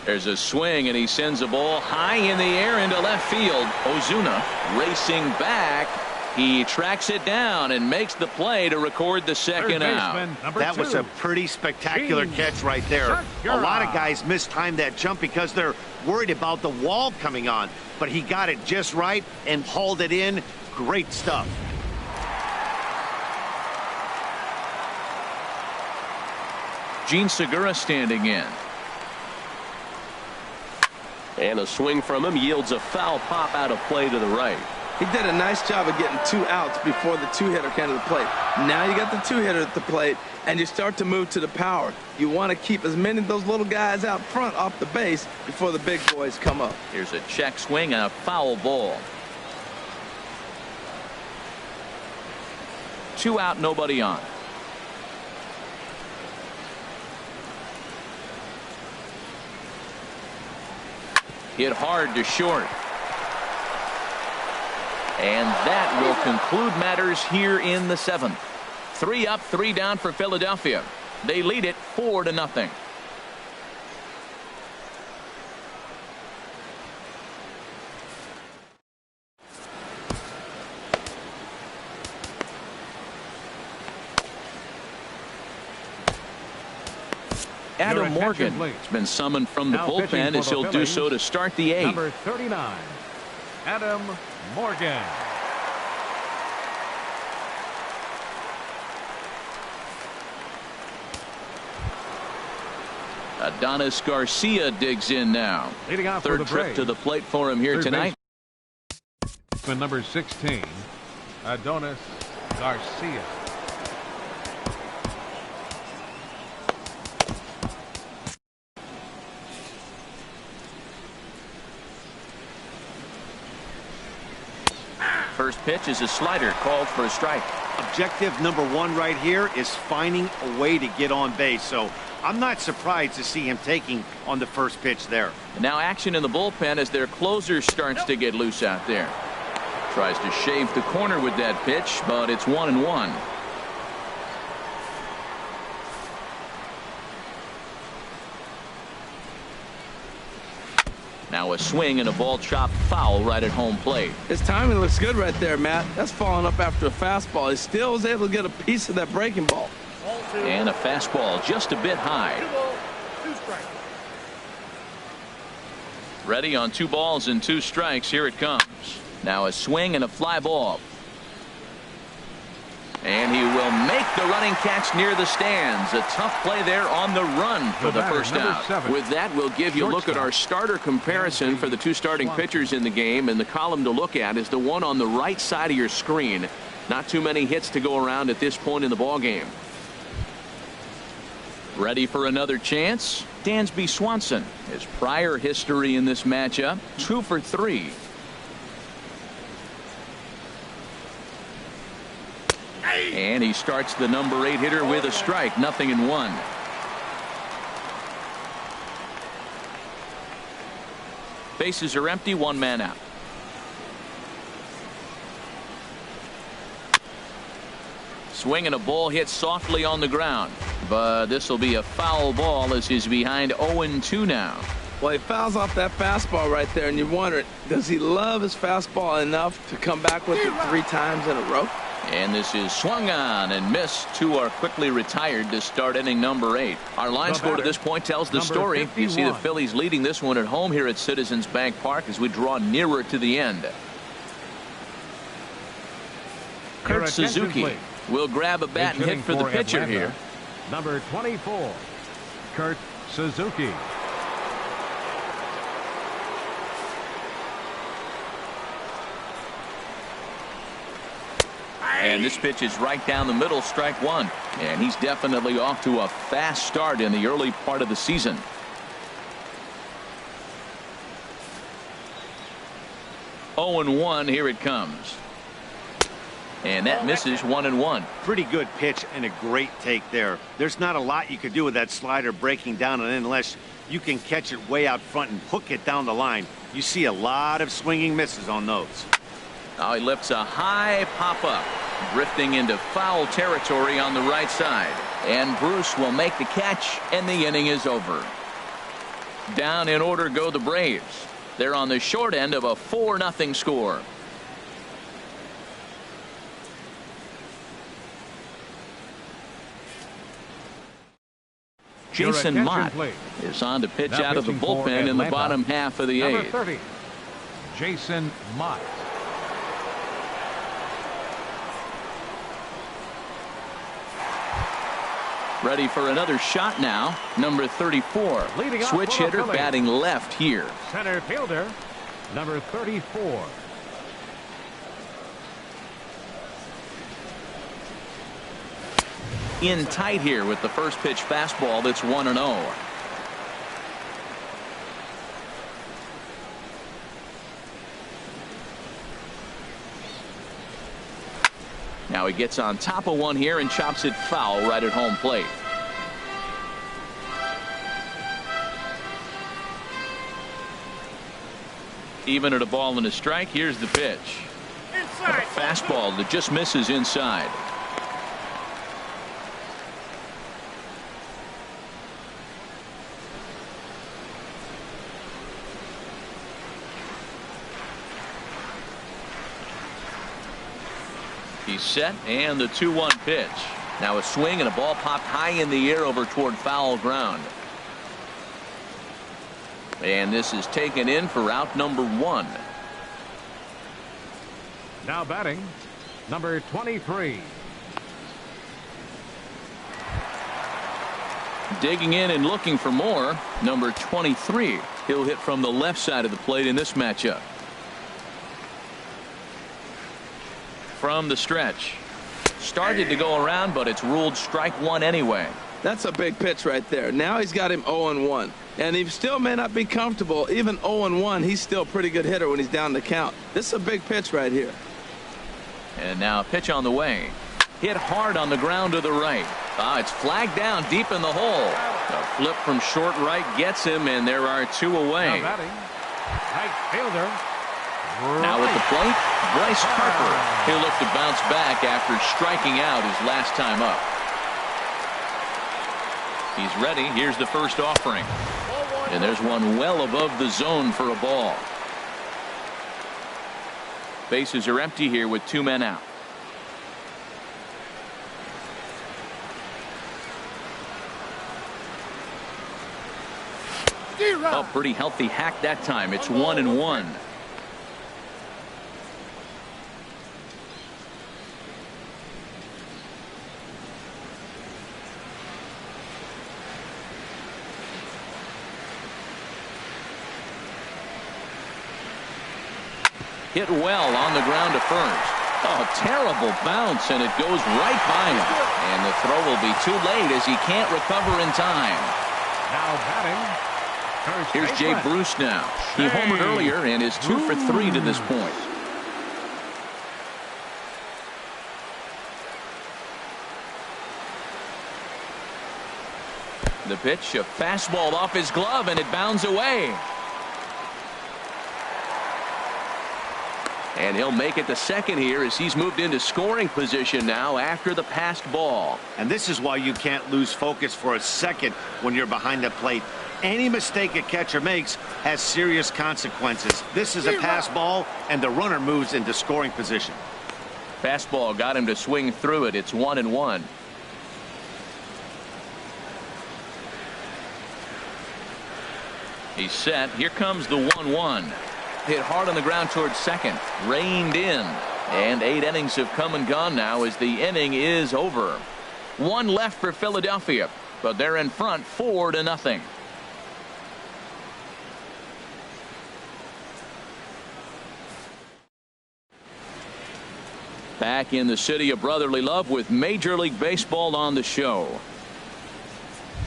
There's a swing, and he sends a ball high in the air into left field. Ozuna racing back. He tracks it down and makes the play to record the second out. That was a pretty spectacular catch right there. A lot of guys mistime that jump because they're worried about the wall coming on. But he got it just right and hauled it in. Great stuff. Gene Segura standing in. And a swing from him yields a foul pop out of play to the right. He did a nice job of getting 2 outs before the 2-hitter came to the plate. Now you got the 2-hitter at the plate, and you start to move to the power. You want to keep as many of those little guys out front off the base before the big boys come up. Here's a check swing and a foul ball. 2 out, nobody on. Hit hard to short. And that will conclude matters here in the 7th. 3 up, 3 down for Philadelphia. They lead it 4-0. Adam Morgan has been summoned from the bullpen as he'll do so to start the 8th. Number 39, Adam Morgan. Adonis Garcia digs in now. Leading off Third for the trip Braves. to the plate for him here tonight. Number 16, Adonis Garcia. First pitch is a slider called for a strike. Objective number 1 right here is finding a way to get on base. So I'm not surprised to see him taking on the first pitch there. And now action in the bullpen as their closer starts to get loose out there. Tries to shave the corner with that pitch, but it's 1-1. Now a swing and a ball chopped foul right at home plate. His timing looks good right there, Matt. That's following up after a fastball. He still was able to get a piece of that breaking ball. And a fastball just a bit high. 2 strikes. Ready on 2 balls and 2 strikes. Here it comes. Now a swing and a fly ball. And he will make the running catch near the stands. A tough play there on the run for the first out. With that, we'll give you a look at our starter comparison for the 2 starting pitchers in the game. And the column to look at is the one on the right side of your screen. Not too many hits to go around at this point in the ball game. Ready for another chance? Dansby Swanson. His prior history in this matchup, 2 for 3. And he starts the number 8 hitter with a strike. 0-1. Bases are empty. 1 man out. Swing and a ball hit softly on the ground. But this will be a foul ball as he's behind 0-2 now. Well, he fouls off that fastball right there, and you wonder, does he love his fastball enough to come back with it 3 times in a row? And this is swung on and missed. 2 are quickly retired to start inning number 8. Our line score to this point tells the story. 51. You see the Phillies leading this one at home here at Citizens Bank Park as we draw nearer to the end. Kurt Suzuki will grab a bat and hit for the pitcher here. Number 24, Kurt Suzuki. And this pitch is right down the middle, strike one. And he's definitely off to a fast start in the early part of the season. Oh and 1, here it comes. And that misses 1-1. Pretty good pitch and a great take there. There's not a lot you could do with that slider breaking down, and unless you can catch it way out front and hook it down the line, you see a lot of swinging misses on those. Now he lifts a high pop up, drifting into foul territory on the right side. And Bruce will make the catch, and the inning is over. Down in order go the Braves. They're on the short end of a 4-0 score. Jason Mott is on to pitch out of the bullpen in the bottom half of the Number eighth. 30, Jason Mott. Ready for another shot now. Number 34, Leading off switch for the hitter, Phillies. batting left here. Center fielder, number 34. In tight here with the first pitch fastball that's 1-0. Now he gets on top of one here and chops it foul right at home plate. Even at a ball and a strike, here's the pitch. Inside. A fastball that just misses inside. He's set, and the 2-1 pitch. Now a swing and a ball popped high in the air over toward foul ground. And this is taken in for out number 1. Now batting, number 23. Digging in and looking for more, number 23. He'll hit from the left side of the plate in this matchup. From the stretch. Started to go around, but it's ruled strike one anyway. That's a big pitch right there. Now he's got him 0-1. And he still may not be comfortable. Even 0-1, he's still a pretty good hitter when he's down the count. This is a big pitch right here. And now a pitch on the way. Hit hard on the ground to the right. It's flagged down deep in the hole. A flip from short right gets him, and there are 2 away. Now batting, right fielder. Now at the plate, Bryce Harper. He'll look to bounce back after striking out his last time up. He's ready. Here's the first offering. And there's one well above the zone for a ball. Bases are empty here with 2 men out. A pretty healthy hack that time. It's 1-1. Hit well on the ground to first. Oh, terrible bounce, and it goes right by him. And the throw will be too late as he can't recover in time. Now batting, first Here's Jay baseman. Bruce now. He homered earlier and is 2 for 3 to this point. The pitch, a fastball off his glove, and it bounds away. And he'll make it to second here as he's moved into scoring position now after the passed ball. And this is why you can't lose focus for a second when you're behind the plate. Any mistake a catcher makes has serious consequences. This is a pass ball, and the runner moves into scoring position. Fastball got him to swing through it. It's 1-1. He's set. Here comes the 1-1. Hit hard on the ground towards second. Reined in. And 8 innings have come and gone now as the inning is over. 1 left for Philadelphia, but they're in front 4-0. Back in the city of brotherly love with Major League Baseball on the show.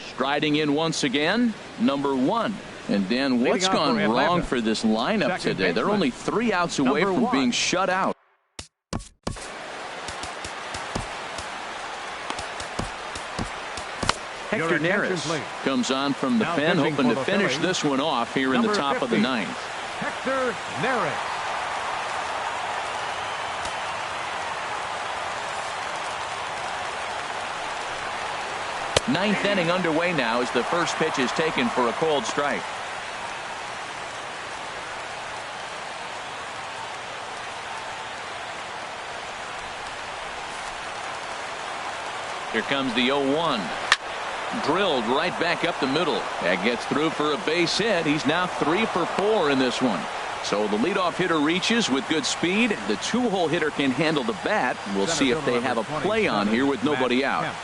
Striding in once again, number 1. And Dan, what's gone wrong for this lineup today? They're only 3 outs away from being shut out. Hector Neris comes on from the pen, hoping to finish this one off here in the top of the 9th. Hector Neris. Ninth inning underway now as the first pitch is taken for a called strike. Here comes the 0-1. Drilled right back up the middle. That gets through for a base hit. He's now 3 for 4 in this one. So the leadoff hitter reaches with good speed. The 2-hole hitter can handle the bat. We'll see if they have a play on here with nobody out.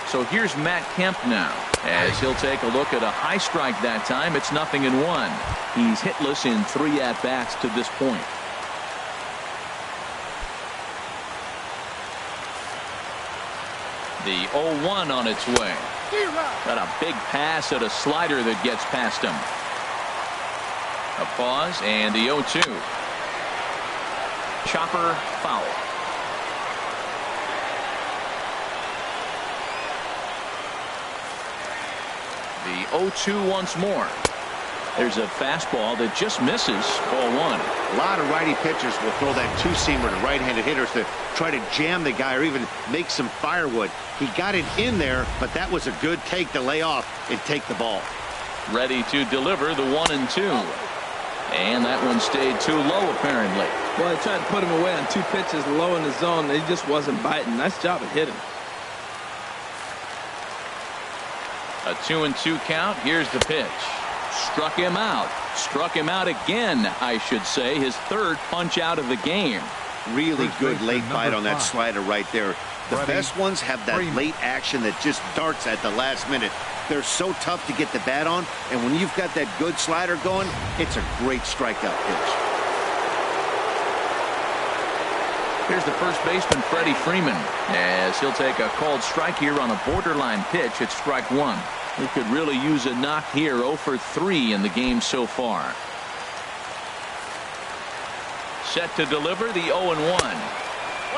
So here's Matt Kemp now, as he'll take a look at a high strike that time. It's 0-1. He's hitless in 3 at-bats to this point. The 0-1 on its way. Got a big pass at a slider that gets past him. A pause and the 0-2. Chopper foul. The 0-2 once more. There's a fastball that just misses. Ball 1. A lot of righty pitchers will throw that two-seamer to right-handed hitters to try to jam the guy or even make some firewood. He got it in there, but that was a good take to lay off and take the ball. Ready to deliver the 1-2. And that one stayed too low, apparently. Well, he tried to put him away on 2 pitches low in the zone. He just wasn't biting. Nice job of hitting. A 2-2 count. Here's the pitch. Struck him out. Struck him out again, I should say. His 3rd punch out of the game. Really good late bite on that slider right there. The best ones have that late action that just darts at the last minute. They're so tough to get the bat on, and when you've got that good slider going, it's a great strikeout pitch. Here's the first baseman, Freddie Freeman, as he'll take a called strike here on a borderline pitch at strike 1. He could really use a knock here. 0 for 3 in the game so far. Set to deliver the 0-1.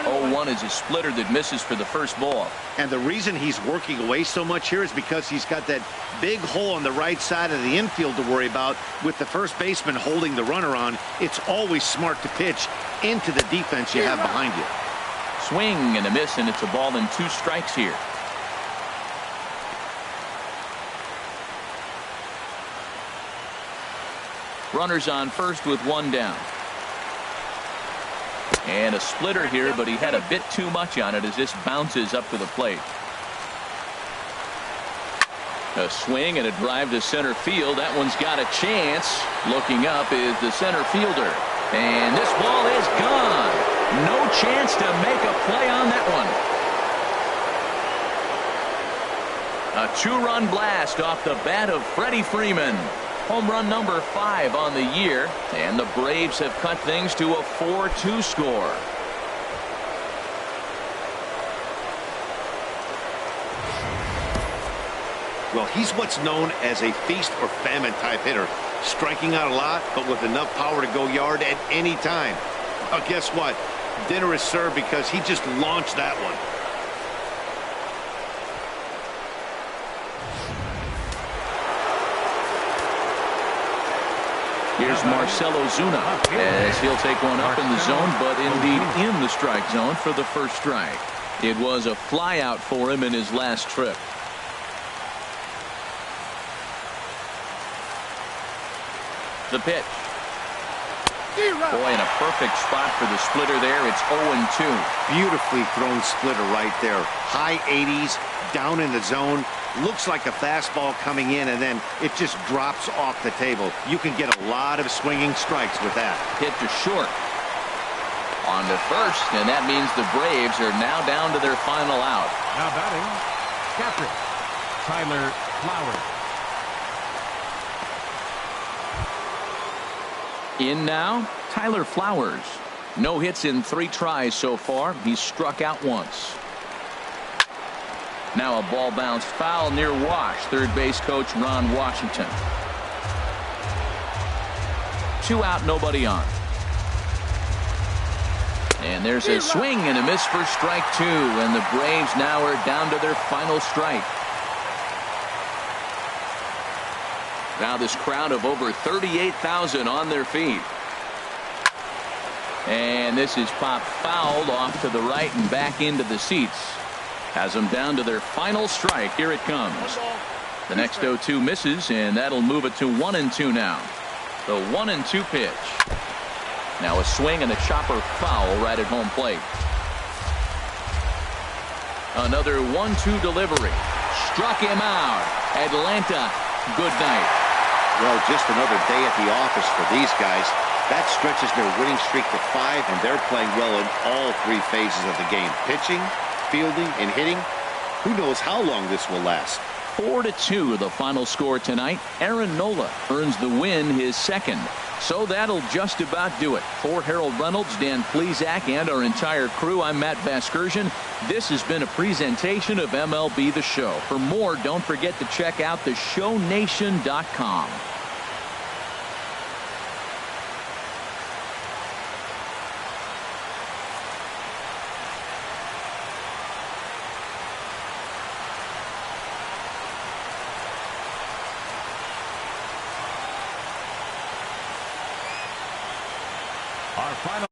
0-1 is a splitter that misses for the first ball. And the reason he's working away so much here is because he's got that big hole on the right side of the infield to worry about with the first baseman holding the runner on. It's always smart to pitch into the defense you have behind you. Swing and a miss, and it's a ball and 2 strikes here. Runners on first with 1 down. And a splitter here, but he had a bit too much on it as this bounces up to the plate. A swing and a drive to center field. That one's got a chance. Looking up is the center fielder. And this ball is gone. No chance to make a play on that one. A 2-run blast off the bat of Freddie Freeman. Home run number 5 on the year, and the Braves have cut things to a 4-2 score. Well, he's what's known as a feast or famine type hitter, striking out a lot, but with enough power to go yard at any time. Well, guess what? Dinner is served because he just launched that one. Here's Marcell Ozuna as he'll take one up in the zone, but indeed in the strike zone for the first strike. It was a flyout for him in his last trip. The pitch. Boy, in a perfect spot for the splitter there. It's 0-2. Beautifully thrown splitter right there. High 80s, down in the zone. Looks like a fastball coming in, and then it just drops off the table. You can get a lot of swinging strikes with that. Hit to short. On to first, and that means the Braves are now down to their final out. Now batting, catcher, Tyler Flowers. In now, Tyler Flowers. No hits in 3 tries so far. He's struck out once. Now a ball bounced foul near Wash. Third base coach Ron Washington. 2 out, nobody on. And there's a swing and a miss for strike 2, and the Braves now are down to their final strike. Now this crowd of over 38,000 on their feet. And this is popped fouled off to the right and back into the seats. Has them down to their final strike. Here it comes. The next 0-2 misses, and that'll move it to 1-2 now. The 1-2 pitch. Now a swing and a chopper foul right at home plate. Another 1-2 delivery. Struck him out. Atlanta, good night. Well, just another day at the office for these guys. That stretches their winning streak to 5, and they're playing well in all 3 phases of the game. Pitching, fielding, and hitting. Who knows how long this will last. 4-2 the final score tonight. Aaron Nola earns the win, his second. So that'll just about do it. For Harold Reynolds, Dan Plesac, and our entire crew, I'm Matt Vasgersian. This has been a presentation of MLB The Show. For more, don't forget to check out theshownation.com. Our final